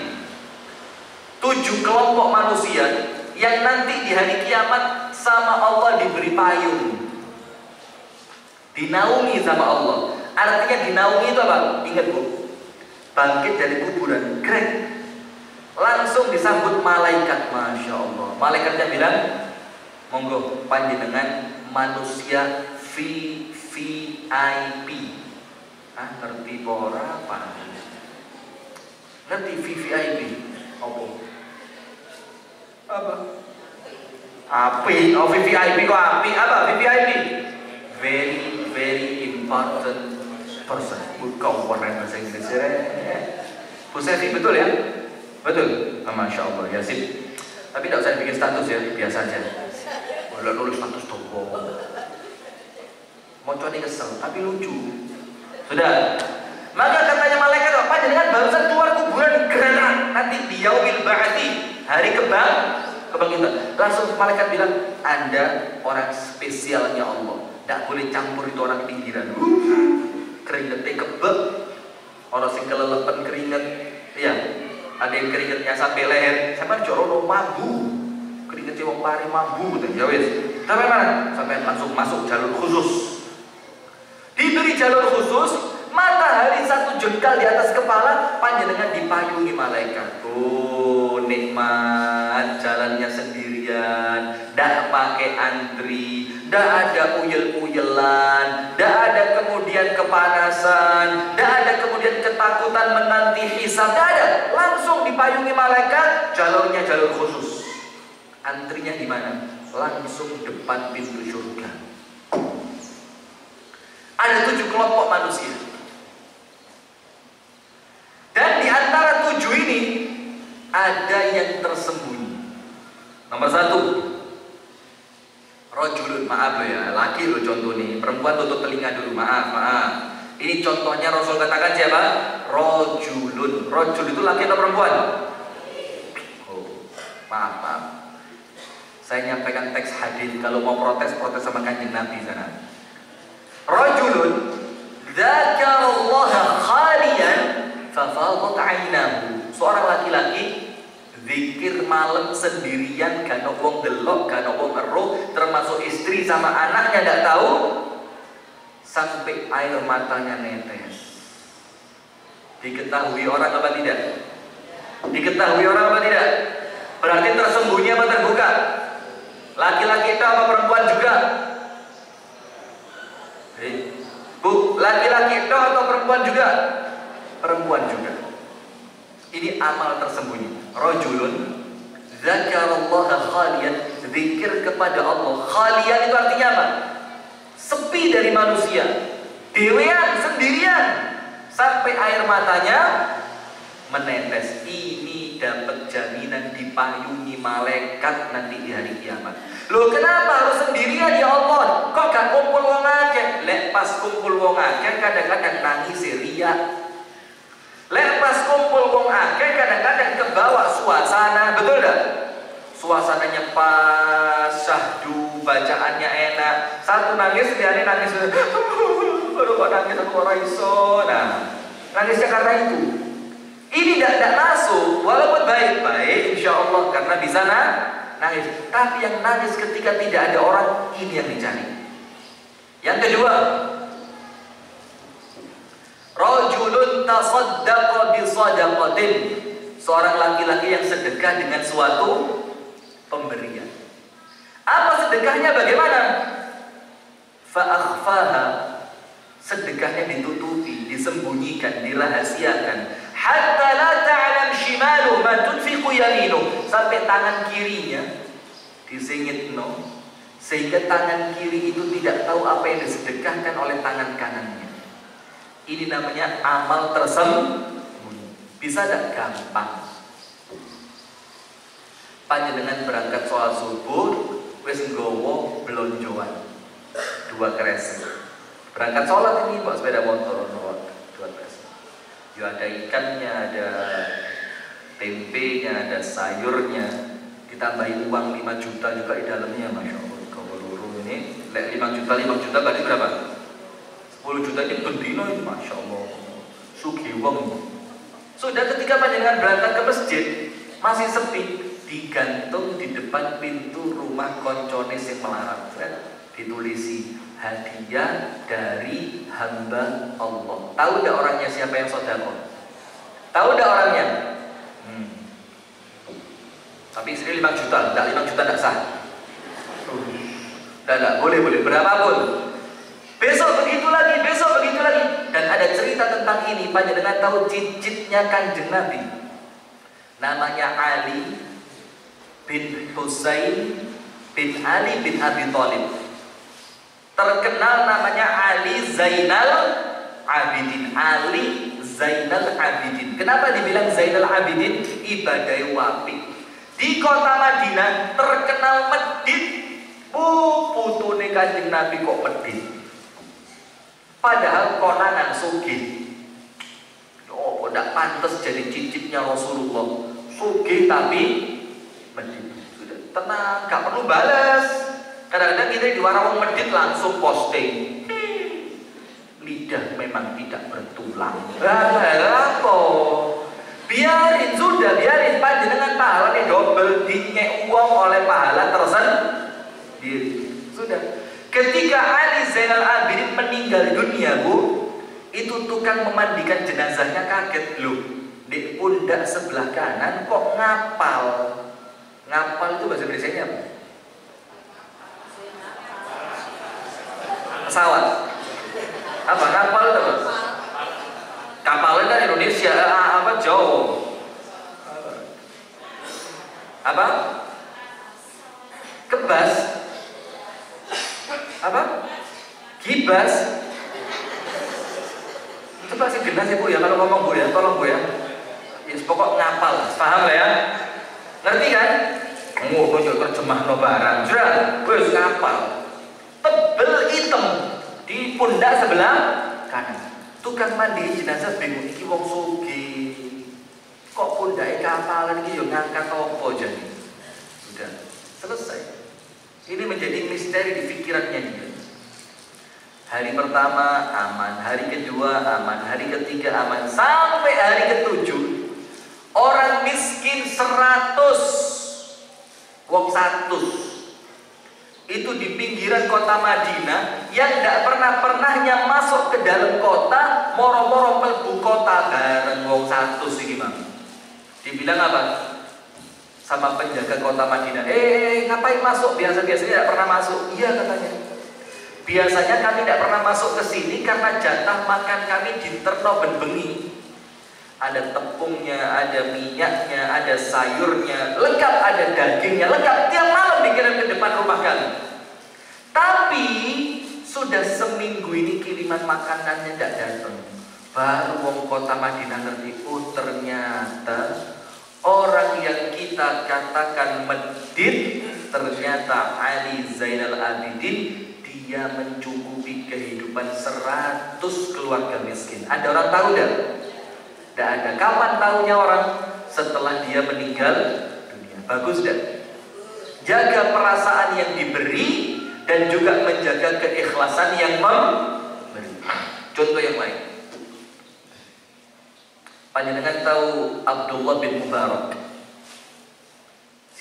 7 kelompok manusia yang nanti di hari kiamat sama Allah diberi payung, dinaungi sama Allah. Artinya dinaungi itu apa? Ingat bu, bangkit dari kuburan, krek, langsung disambut malaikat. Masya Allah. Malaikatnya bilang, monggo panjenengan manusia VIP. Ngerti pora apa? Ngerti VIP? Apa? Api? Oh VIP kok api? Apa VIP? Very important person. Kau warna bahasa Inggris ya? Bu Sevi betul ya? Betul? Masya Allah ya sip. Tapi tidak usah bikin status ya, biasa aja. Kalau nulis status toko, mau coba kesel, tapi lucu. Sudah. Maka katanya malaikat apa? Jangan barusan keluar kuburan gerak nanti di yaumil ba'ati, hari kebangkitan. Langsung malaikat bilang, Anda orang spesialnya Allah. Tidak boleh campur itu orang pinggiran. Keringetnya kebek, orang sing kelelepan keringet, ya. Ada yang keringetnya sampai leher. Sampai jorono mambu, keringetnya wong pari mambu, ya wes. Sampai mana? Sampai langsung masuk jalur khusus. Diberi jalur khusus, matahari 1 jengkal di atas kepala, panjenengan dipayungi malaikat. Oh nikmat. jalannya sendirian, ndak pakai antri, ndak ada uyel-uyelan, ndak ada kemudian kepanasan, ndak ada kemudian ketakutan menanti hisab, ndak ada. Langsung dipayungi malaikat, jalurnya jalur khusus. Antrinya di mana? Langsung depan pintu surga. Ada 7 kelompok manusia. Dan di antara 7 ini ada yang tersembunyi. Nomor 1, rojulun, maaf ya, laki lo contoh nih, perempuan tutup telinga dulu, maaf. Ini contohnya Rasul katakan siapa? Rojulun. Rojul itu laki atau perempuan? Oh, maaf. Saya nyampaikan teks hadis, kalau mau protes sama Kanjeng Nabi sana. Rojulun dzakarallaha khaliyan fafadat 'ainahu. Seorang laki-laki zikir malam sendirian, gak ono wong delok, gak ono wong eruh, termasuk istri sama anaknya ndak tahu, sampai air matanya netes. Diketahui orang apa tidak? Diketahui orang apa tidak? Berarti tersembunyi apa terbuka? Laki-laki itu apa perempuan juga? Bu, laki-laki itu atau perempuan juga? Perempuan juga. Ini amal tersembunyi. Rajulun dzakarallaha khaliyan, zikir kepada Allah. Khaliyan itu artinya apa? Sepi dari manusia, dewean, sendirian, sampai air matanya menetes. Ini dapat jaminan dipayungi malaikat nanti di hari kiamat. Loh, kenapa harus sendirian ya Allah? Kok gak kumpul wong akeh? Lek pas kumpul wong akeh kadang-kadang nangis ria. Lek pas kumpul wong akeh kadang-kadang kebawa suasana, betul dah? Suasananya pas, syahdu, bacaannya enak. Satu nangis, liane nangis. Aduh, kok nangis aku ora iso. Nah, nangisnya karena itu. Ini tidak masuk, walaupun baik-baik insya Allah karena di sana nangis. Tapi yang nangis ketika tidak ada orang, ini yang dicari. Yang kedua, rajulun tasaddaqa bi shadaqatin, seorang laki-laki yang sedekah dengan suatu pemberian. Apa sedekahnya, bagaimana? Fa akhfaha, sedekahnya ditutupi, disembunyikan, dirahasiakan. Hatta la ta'lam shimalu ma tunfiqu yaminu, sampai tangan kirinya disingitno, sehingga tangan kiri itu tidak tahu apa yang disedekahkan oleh tangan kanannya. Ini namanya amal tersembunyi. Bisa tidak? Gampang. Panjenengan berangkat sholat subuh, wis nggowo blonjoan 2 kresek. Berangkat sholat ini bawa sepeda motor 2 kresek. Ya ada ikannya, ada tempenya, ada sayurnya, ditambahin uang 5 juta juga di dalamnya, masya Allah. Kalau luru ini, 5 juta berarti berapa? 10 juta ini bendino itu, masya Allah. Sugih wong. Sudah ketika panjenengan berangkat ke masjid, masih sepi, digantung di depan pintu rumah koncone sing melarat. Ditulisi hadiah dari hamba Allah. Tahu tidak orangnya siapa yang sedekah? Tahu tidak orangnya? Tapi istri 5 juta, tidak 5 juta tidak sah. Tidak, boleh berapapun. Besok begitu lagi. Dan ada cerita tentang ini. Panjenengan tahu cicitnya Kanjeng Nabi. Namanya Ali bin Husain bin Ali bin Abi Thalib. Terkenal namanya Ali Zainal Abidin. Ali Zainal Abidin. Kenapa dibilang Zainal Abidin? Ibadai wapi. Di kota Madinah terkenal medit. Putune Kanjeng Nabi kok medit. Padahal konangan sugih. Oh, tidak pantas jadi cicitnya Rasulullah. Sugih tapi medit. Sudah tenang, gak perlu balas. Kadang-kadang kita di warung medit langsung posting. Lidah memang tidak bertulang. Apa? Biarin, panjenengan pahalanya double, dinyek uang oleh pahala tersendiri. Sudah. Ketika Ali Zainal Abidin meninggal dunia, Bu, itu tukang memandikan jenazahnya kaget, loh. Di pundak sebelah kanan kok ngapal Ngapal itu bahasa Indonesianya apa? Pesawat. Apa? Ngapal itu apa? Kapalnya kan Indonesia, apa Jawa? Apa? Kebas? Apa? Gibas? Coba sih genas ya Bu ya, kalau ngomong Bu ya, tolong Bu ya. Ya pokok ngapal, paham ya? Ngerti kan? Ngono yo terjemah no barang. Sudah, wis ngapal. Tebel hitam di pundak sebelah kanan. Tukang mandi jenazah bingung iki wong sugih. Kok pundake kapalan iki yo ngangkat apa jadi? Sudah, selesai. Ini menjadi misteri di pikirannya dia. Hari pertama aman, hari kedua aman, hari ketiga aman, sampai hari ketujuh orang miskin 100 wong 100 itu di pinggiran kota Madinah yang tidak pernahnya masuk ke dalam kota, moro-moro mlebu kota bareng wong 100 iki Bang. Dibilang apa? Sama penjaga kota Madinah, ngapain masuk? Biasa-biasanya tidak pernah masuk. Iya katanya. Biasanya kami tidak pernah masuk ke sini karena jatah makan kami diterno benbengi. Ada tepungnya, ada minyaknya, ada sayurnya, lengkap, ada dagingnya, lengkap. Tiap malam dikirim ke depan rumah kami. Tapi sudah seminggu ini kiriman makanannya tidak datang. Baru wong kota Madinah ngerti, oh ternyata orang yang kita katakan medit ternyata Ali Zainal Abidin. Dia mencukupi kehidupan 100 keluarga miskin. Ada orang tahu tidak? Tidak ada. Kapan tahunya orang? Setelah dia meninggal dunia. Bagus tidak? Jaga perasaan yang diberi dan juga menjaga keikhlasan yang memberi. Contoh yang lain. Panjenengan tahu Abdullah bin Mubarak?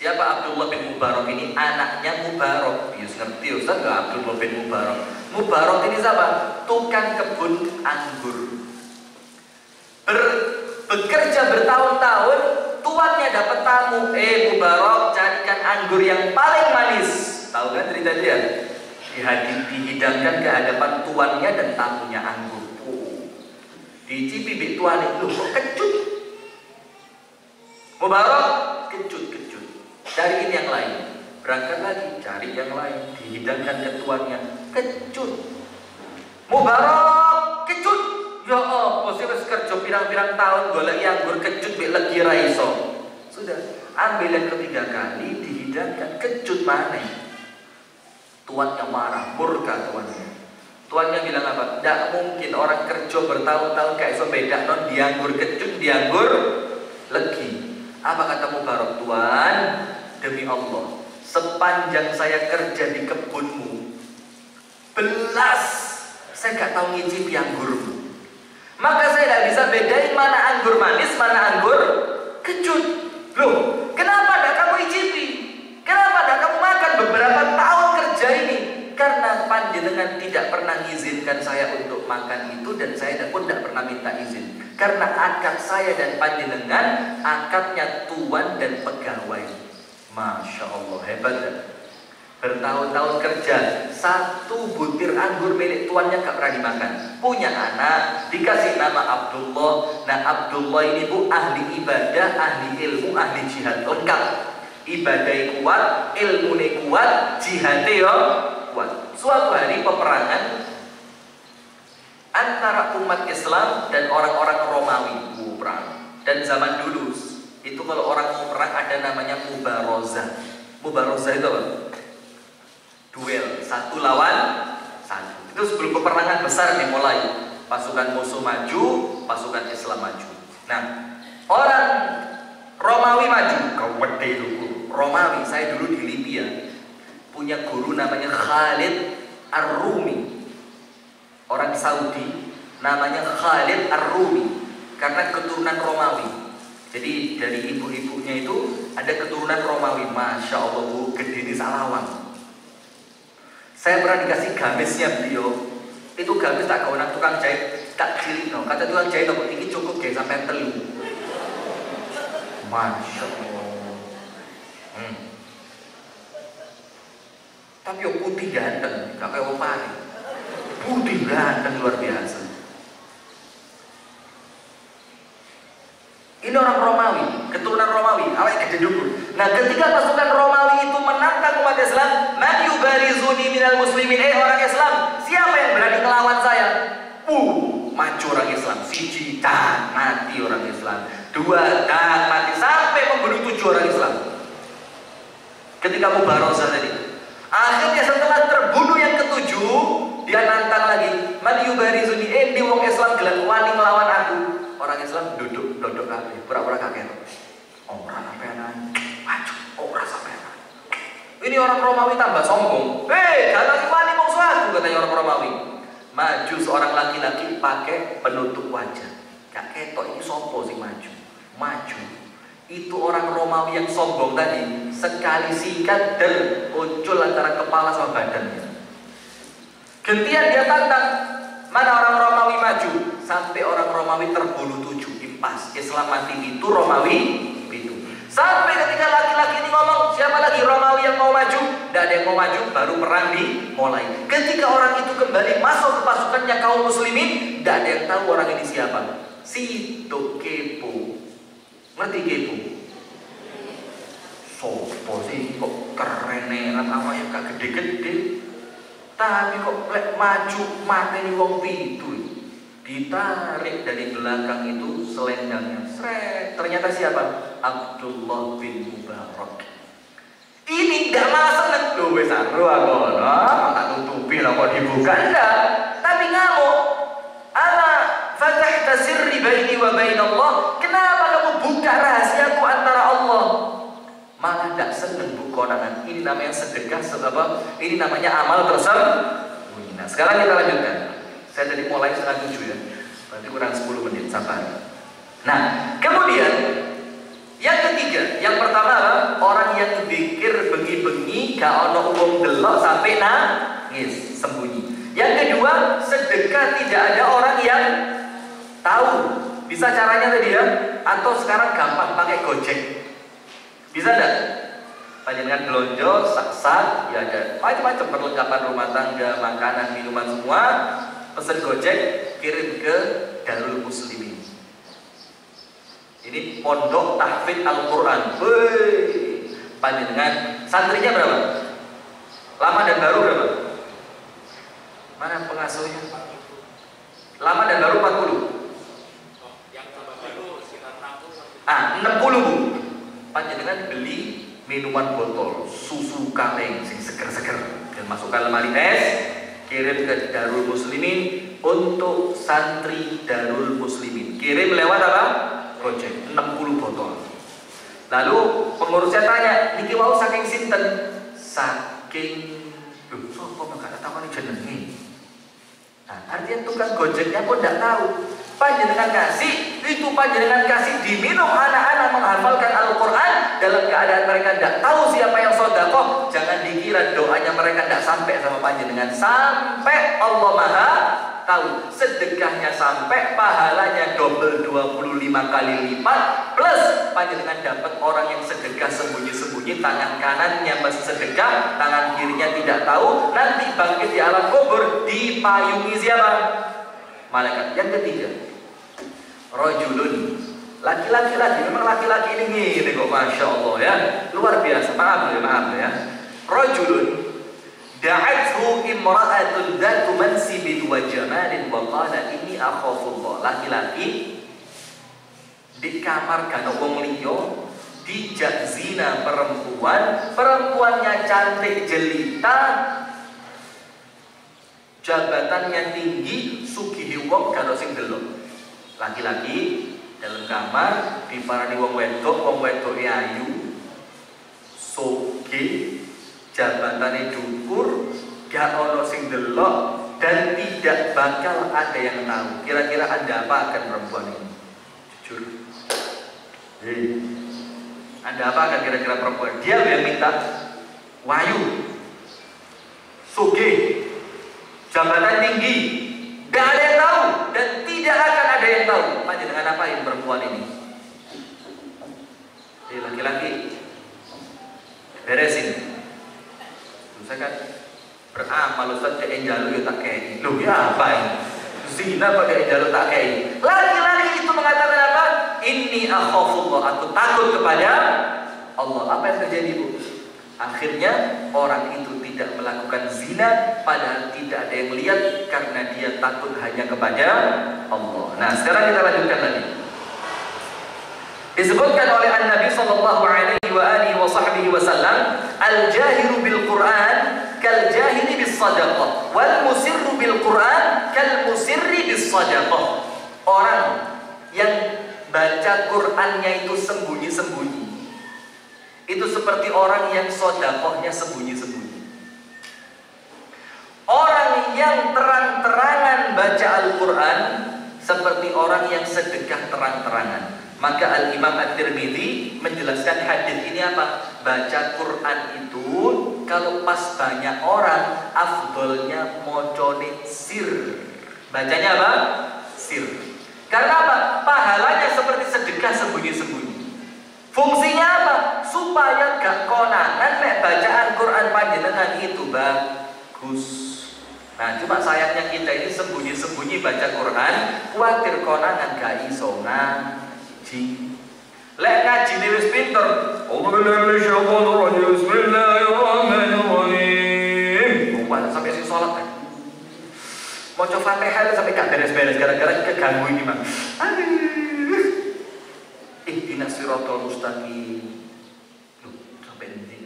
Siapa Abdullah bin Mubarak ini? Anaknya Mubarak. Yus ngerti Ustaz nggak Abdullah bin Mubarak? Mubarak ini siapa? Tukang kebun anggur. Bekerja bertahun-tahun, tuannya dapat tamu. Mubarak, carikan anggur yang paling manis. Tahu kan cerita dia? Dihidangkan ke hadapan tuannya dan tamunya anggur. Dicipi bibit tuan itu kok kecut. Mubarak kecut. Cariin yang lain, berangkat lagi, cari yang lain, dihidangkan ke tuannya, kecut. Mubarak, kecut. Ya Allah, saya wis kerja pirang-pirang tahun golek anggur kecut mek legi ra iso. Sudah, ambil yang ketiga kali, dihidangkan, kecut mana? Tuannya marah, murka tuannya. Tuannya bilang apa? Tidak mungkin orang kerja bertahun-tahun kayak iso beda non dianggur kecut, dianggur legi. Apa kata Mubarak? Tuan, demi Allah, sepanjang saya kerja di kebunmu, belas saya gak tahu ngicipi anggurmu. Maka saya tidak bisa bedain mana anggur manis, mana anggur kecut. Loh, kenapa tidak kamu icipi? Kenapa tidak kamu makan beberapa tahun kerja ini? Karena panjenengan tidak pernah mengizinkan saya untuk makan itu, dan saya pun tidak pernah minta izin. Karena akad saya dan panjenengan akadnya tuan dan pegawai. Masya Allah, hebat kan? Bertahun-tahun kerja, satu butir anggur milik tuannya gak pernah dimakan. Punya anak, dikasih nama Abdullah. Nah Abdullah ini Bu ahli ibadah, ahli ilmu, ahli jihad, lengkap. Ibadahnya kuat, ilmunya kuat, jihadnya kuat. Suatu hari peperangan antara umat Islam dan orang-orang Romawi, perang. Dan zaman dulu itu kalau orang mau perang ada namanya mubarozah. Mubarozah itu apa? Duel, satu lawan satu. Itu sebelum peperangan besar dimulai. Pasukan musuh maju, pasukan Islam maju. Nah, orang Romawi maju, kau wedi dulu. Romawi, saya dulu di Libya punya guru namanya Khalid Ar-Rumi. Orang Saudi namanya Khalid Ar-Rumi karena keturunan Romawi. Jadi dari ibu-ibunya itu ada keturunan Romawi. Masya Allah Bu, gede di Salawang. Saya pernah dikasih gamisnya beliau. Itu gamis tak kawan tukang jahit, tak cilik no. Kata tukang jahit no, ini cukup kayak sampai telu. Masya Allah. Tapi yo putih ganteng, gak kayak opare. Putih ganteng luar biasa. Ini orang Romawi, keturunan Romawi, awalnya gede dulu. Nah, ketika pasukan Romawi itu menantang umat Islam, man yubarizuni minal muslimin, orang Islam, siapa yang berani melawan saya? Maju orang Islam, siji, tak mati orang Islam, dua, tak mati, sampai membunuh 7 orang Islam. Ketika Mubarozah tadi, akhirnya setelah terbunuh yang ke-7, dia nantang lagi, man yubarizuni, di wong Islam gelan wani melawan aku. Orang Islam duduk kabeh, pura-pura kaget. Orang sampean maju, orang sampean. Ini orang Romawi tambah sombong. Jangan wani mongso aku, katanya orang Romawi. Maju seorang laki-laki pakai penutup wajah. Gak ketok ini sopo sih maju. Maju. Itu orang Romawi yang sombong tadi, sekali sikat dan muncul antara kepala sama badannya. Gantian dia tantang, mana orang Romawi maju, sampai orang Romawi terbunuh 7, impas. Islam mati itu, Romawi itu. Sampai ketika laki-laki ini ngomong, siapa lagi Romawi yang mau maju? Tidak ada yang mau maju, baru perang dimulai. Ketika orang itu kembali masuk ke pasukannya kaum muslimin, tidak ada yang tahu orang ini siapa. Situ kepo. Ngerti kepo? Sopo sih kok kereneran awalnya gak gede-gede, tapi kok maju mateni wong pitu. Ditarik dari belakang itu selendangnya, ternyata siapa? Abdullah bin Mubarak. Ini gak malah seneng, loh wes aru aku, tak tutupi lah kok dibuka, enggak, tapi ngamuk. Ala fatahta sirri baini wa bainallah, kenapa kamu buka rahasiaku antara Allah? Malah gak seneng bu konangan. Ini namanya sedekah, ini namanya amal tersebut. Nah, sekarang kita lanjutkan. Saya tadi mulai 6:30 ya, berarti kurang 10 menit, sabar. Nah, kemudian yang ketiga, yang pertama orang yang dikir bengi-bengi gak ono wong delok sampai nangis sembunyi. Yang kedua, sedekah tidak ada orang yang tahu. Bisa caranya tadi ya, atau sekarang gampang pakai Gojek. Bisa enggak? Panjenengan belanja, sak-sak, ya ada macam-macam perlengkapan rumah tangga, makanan, minuman semua. Pesen Gojek, kirim ke Darul Muslimin. Ini pondok tahfidz Al-Quran. Panjenengan santrinya berapa? Lama dan baru berapa? Mana pengasuhnya? Lama dan baru 40. Yang baru sekitar 60. 60 bu. Panjenengan beli minuman botol, susu kaleng, sing seger-seger, dan masukkan lemari es. Kirim ke Darul Muslimin untuk santri Darul Muslimin. Kirim lewat apa? Gojek, 60 botol. Lalu pengurusnya tanya, niki wau saking sinten? Saking sapa maka takoni jenenge. Nah, artinya tukang Gojeknya pun tidak tahu. Panjenengan kasih, itu panjenengan kasih diminum anak-anak menghafalkan Al-Quran dalam keadaan mereka tidak tahu siapa yang sedekah. Jangan dikira doanya mereka tidak sampai sama panjenengan, sampai Allah Maha tahu. Sedekahnya sampai, pahalanya double 25 kali lipat, plus panjenengan dapat orang yang sedekah sembunyi-sembunyi, tangan kanannya masih sedekah, tangan kirinya tidak tahu, nanti bangkit di alam kubur dipayungi siapa? Malaikat. Yang ketiga, rajulun, laki-laki lagi, memang laki-laki ini gini kok, masya Allah ya, luar biasa. Maaf ya. Rajulun da'athu imra'atun dzatu mansibin wa jamalin wa qala inni akhafullah. Laki-laki di kamar karo wong liya, dijak zina perempuan, perempuannya cantik jelita, jabatannya tinggi, sugihi wong karo sing delok. Laki-laki dalam kamar diparani wong wedok ayu, sugih, jabatannya dhuwur, gak ono sing delok, dan tidak bakal ada yang tahu. Kira-kira ada apa akan perempuan ini? Jujur. Ada apa akan kira-kira perempuan? Dia yang minta wayu, sugih, jabatan tinggi, gak ada yang tahu dan tidak akan ada yang tahu. Panjenengan apain perempuan ini? Laki-laki beresin. Saya kan beramal Ustaz ke enjalo ya tak kei. Loh ya apa ini? Zina pakai enjalo tak kei. Laki-laki itu mengatakan apa? Inni akhafullah, aku takut kepada Allah. Apa yang terjadi, Bu? Akhirnya orang itu tidak melakukan zina padahal tidak ada yang melihat karena dia takut hanya kepada Allah. Nah, sekarang kita lanjutkan lagi. Disebutkan oleh An-Nabi sallallahu alaihi wasallam, al-jahiru bil Qur'an kal jahili bis sadaqah wal musirru bil Qur'an kal musirri bis sadaqah. Orang yang baca Qur'annya itu sembunyi-sembunyi itu seperti orang yang sedekahnya sembunyi-sembunyi. Orang yang terang-terangan baca Al-Quran seperti orang yang sedekah terang-terangan. Maka Al-Imam At-Tirmidzi menjelaskan hadis ini apa? Baca Quran itu kalau pas banyak orang, afdolnya mocone sir. Bacanya apa? Sir. Karena apa? Pahalanya seperti sedekah sembunyi-sembunyi. Fungsinya apa? Supaya gak konangan nek bacaan Quran panjenengan itu bagus. Nah, cuma sayangnya kita ini sembunyi-sembunyi baca Quran, khawatir konangan gak iso ngaji. Lek ngaji wis pinter. Bismillahirrahmanirrahim. Sampai sing salat kan. Maca Fatihah sampai gak beres-beres gara-gara keganggu ini, Mang. Ihdinas siratal mustaqim. Loh, sampai ini.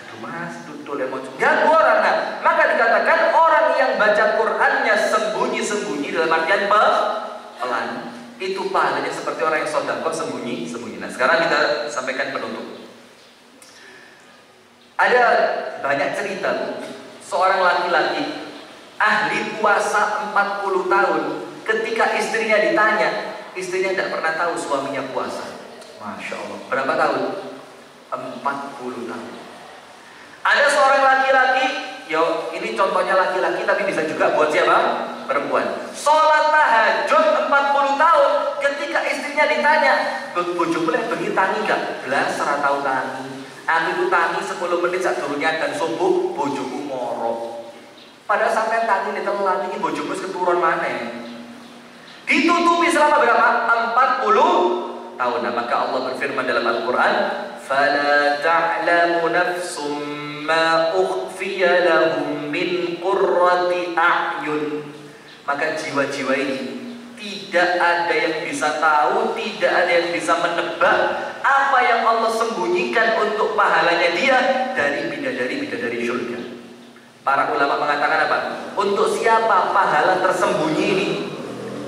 Aduh Mas, tutul emosi. Ganggu orang. Nah, maka dikatakan orang yang baca Qur'annya sembunyi-sembunyi dalam artian pelan, itu pahalanya seperti orang yang sedekah sembunyi-sembunyi. Nah, sekarang kita sampaikan penutup. Ada banyak cerita, seorang laki-laki ahli puasa 40 tahun, ketika istrinya ditanya, istrinya tidak pernah tahu suaminya puasa. Masya Allah. Berapa tahun? 40 tahun. Ada seorang laki-laki, yo ini contohnya laki-laki tapi bisa juga buat siapa? Perempuan. Sholat tahajud 40 tahun, ketika istrinya ditanya, bojomu lek bengi tangi gak? Belas ora tau tangi. Aku itu tangi 10 menit sadurunge dan subuh, bojoku moro. Padahal sampai tangi nek telan iki bojomu wis keturun maneh. Ditutupi selama berapa? 40 tahun. Nah, maka Allah berfirman dalam Al-Quran, فَلَا تَعْلَمُ نَفْسٌ مَا أُخْفِيَ لَهُمْ مِنْ قُرَّةِ أَعْيُنٍ. Maka jiwa-jiwa ini tidak ada yang bisa tahu, tidak ada yang bisa menebak apa yang Allah sembunyikan untuk pahalanya dia dari bidadari-bidadari surga. Para ulama mengatakan apa? Untuk siapa pahala tersembunyi ini?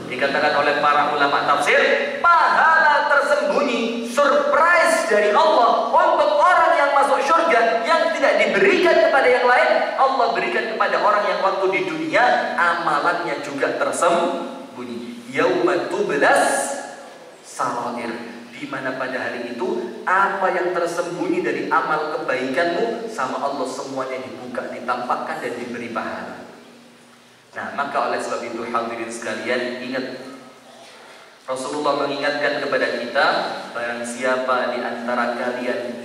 Dikatakan oleh para ulama tafsir, pahala tersembunyi, surprise dari Allah untuk orang yang masuk surga yang tidak diberikan kepada yang lain, Allah berikan kepada orang yang waktu di dunia amalannya juga tersembunyi. Yauma tublas sarair, di mana pada hari itu apa yang tersembunyi dari amal kebaikanmu sama Allah semuanya dibuka, ditampakkan dan diberi pahala. Nah, maka oleh sebab itu hadirin sekalian, ingat, Rasulullah mengingatkan kepada kita, barang siapa di antara kalian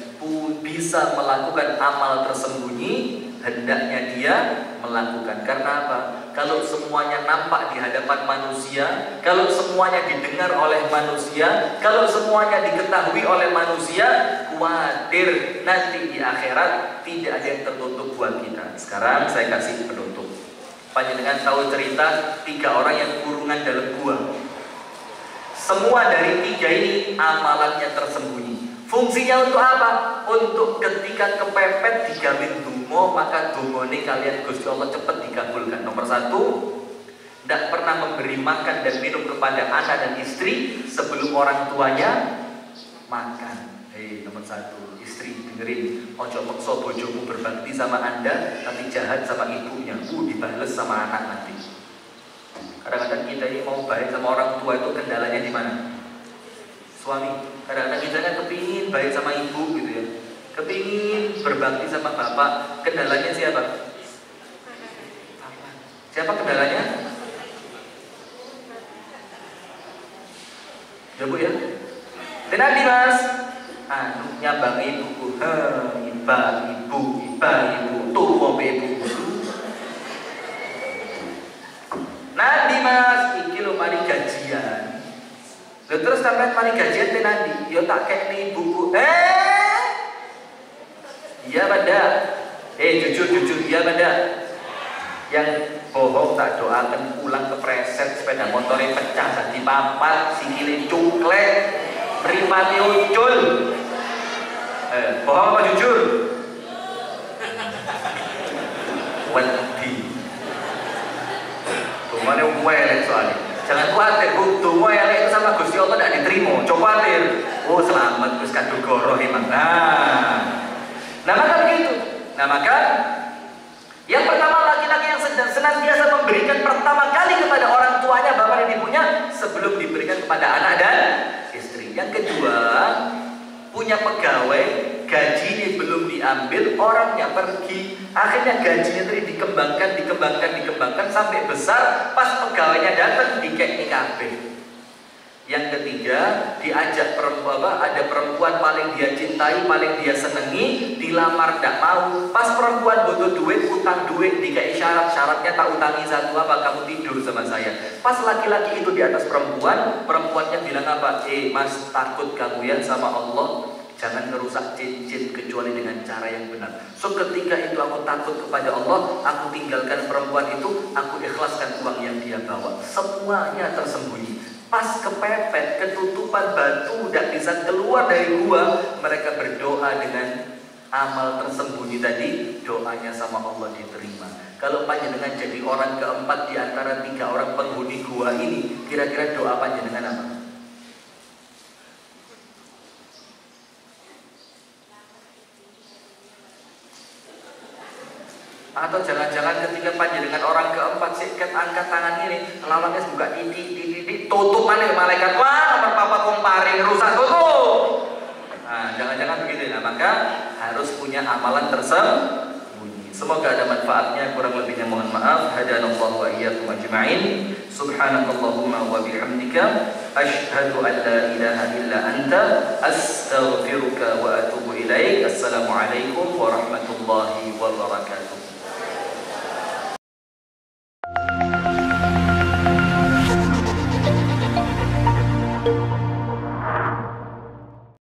bisa melakukan amal tersembunyi, hendaknya dia melakukan. Karena apa? Kalau semuanya nampak di hadapan manusia, kalau semuanya didengar oleh manusia, kalau semuanya diketahui oleh manusia, khawatir nanti di akhirat tidak ada yang tertutup buat kita. Sekarang saya kasih penutup. Panjenengan tahu cerita 3 orang yang kurungan dalam gua. Semua dari 3 ini amalannya tersembunyi. Fungsinya untuk apa? Untuk ketika kepepet digawin dungo, maka dungone kalian Gusti Allah cepat dikabulkan. Nomor 1, tidak pernah memberi makan dan minum kepada anak dan istri sebelum orang tuanya makan. Nomor 1, istri dengerin, ojo maksa bojomu berbakti sama Anda tapi jahat sama ibunya, dibales sama anak nanti. Kadang-kadang kita ini mau baik sama orang tua itu kendalanya di mana? Suami. Kadang-kadang kita kan kepingin baik sama ibu gitu ya, kepingin berbakti sama bapak, kendalanya siapa? Siapa kendalanya? Ya Bu ya. Tenang Mas. anu nyambang ibuku, ibu, tuwa ibu. Nanti mas, iki lo mari gajian. Terus sampai mari gajian teh nanti, yo tak kayak nih ibuku. Iya benda. Jujur, iya benda. Yang bohong tak doakan pulang ke preset sepeda motornya pecah jadi papat, sikile cungklek, mripate ucul. Bohong apa jujur? Wedi. Tumane welek soalnya. Jangan khawatir, tuma elek itu sama Gusti Allah tidak diterima. Coba khawatir. Oh selamat Gus kado goroh emang. Nah maka begitu. Nah maka yang pertama laki-laki yang senantiasa memberikan pertama kali kepada orang tuanya, bapak dan ibunya sebelum diberikan kepada anak dan istri. Yang kedua, punya pegawai, gajinya belum diambil, orangnya pergi, akhirnya gajinya tadi dikembangkan sampai besar, pas pegawainya datang dikek kabeh. Yang ketiga, diajak ada perempuan paling dia cintai, paling dia senengi, dilamar tidak mau. Pas perempuan butuh duit, utang duit, dikai syaratnya tak utangi satu apa, kamu tidur sama saya. Pas laki-laki itu di atas perempuan, perempuannya bilang apa? Mas, takut kamu ya sama Allah, jangan ngerusak cincin kecuali dengan cara yang benar. So ketika itu aku takut kepada Allah, aku tinggalkan perempuan itu, aku ikhlaskan uang yang dia bawa. Semuanya tersembunyi. Pas kepepet, ketutupan batu, tidak bisa keluar dari gua, mereka berdoa dengan amal tersembunyi tadi, doanya sama Allah diterima. Kalau panjenengan jadi orang keempat di antara 3 orang penghuni gua ini, kira-kira doa panjenengan apa? Atau jangan-jangan ketika panjenengan orang keempat sikat angkat tangan ini, lawannya buka titik, tutup mana malaikat, wah nomor papa komparing rusak tutup. Nah jangan-jangan begitu. Nah maka harus punya amalan tersembunyi. Semoga ada manfaatnya, kurang lebihnya mohon maaf. Hadanallahu wa iyyakum ajma'in. Subhanakallahumma wa bihamdika asyhadu an la ilaha illa anta astaghfiruka wa atubu ilaik. Assalamualaikum warahmatullahi wabarakatuh.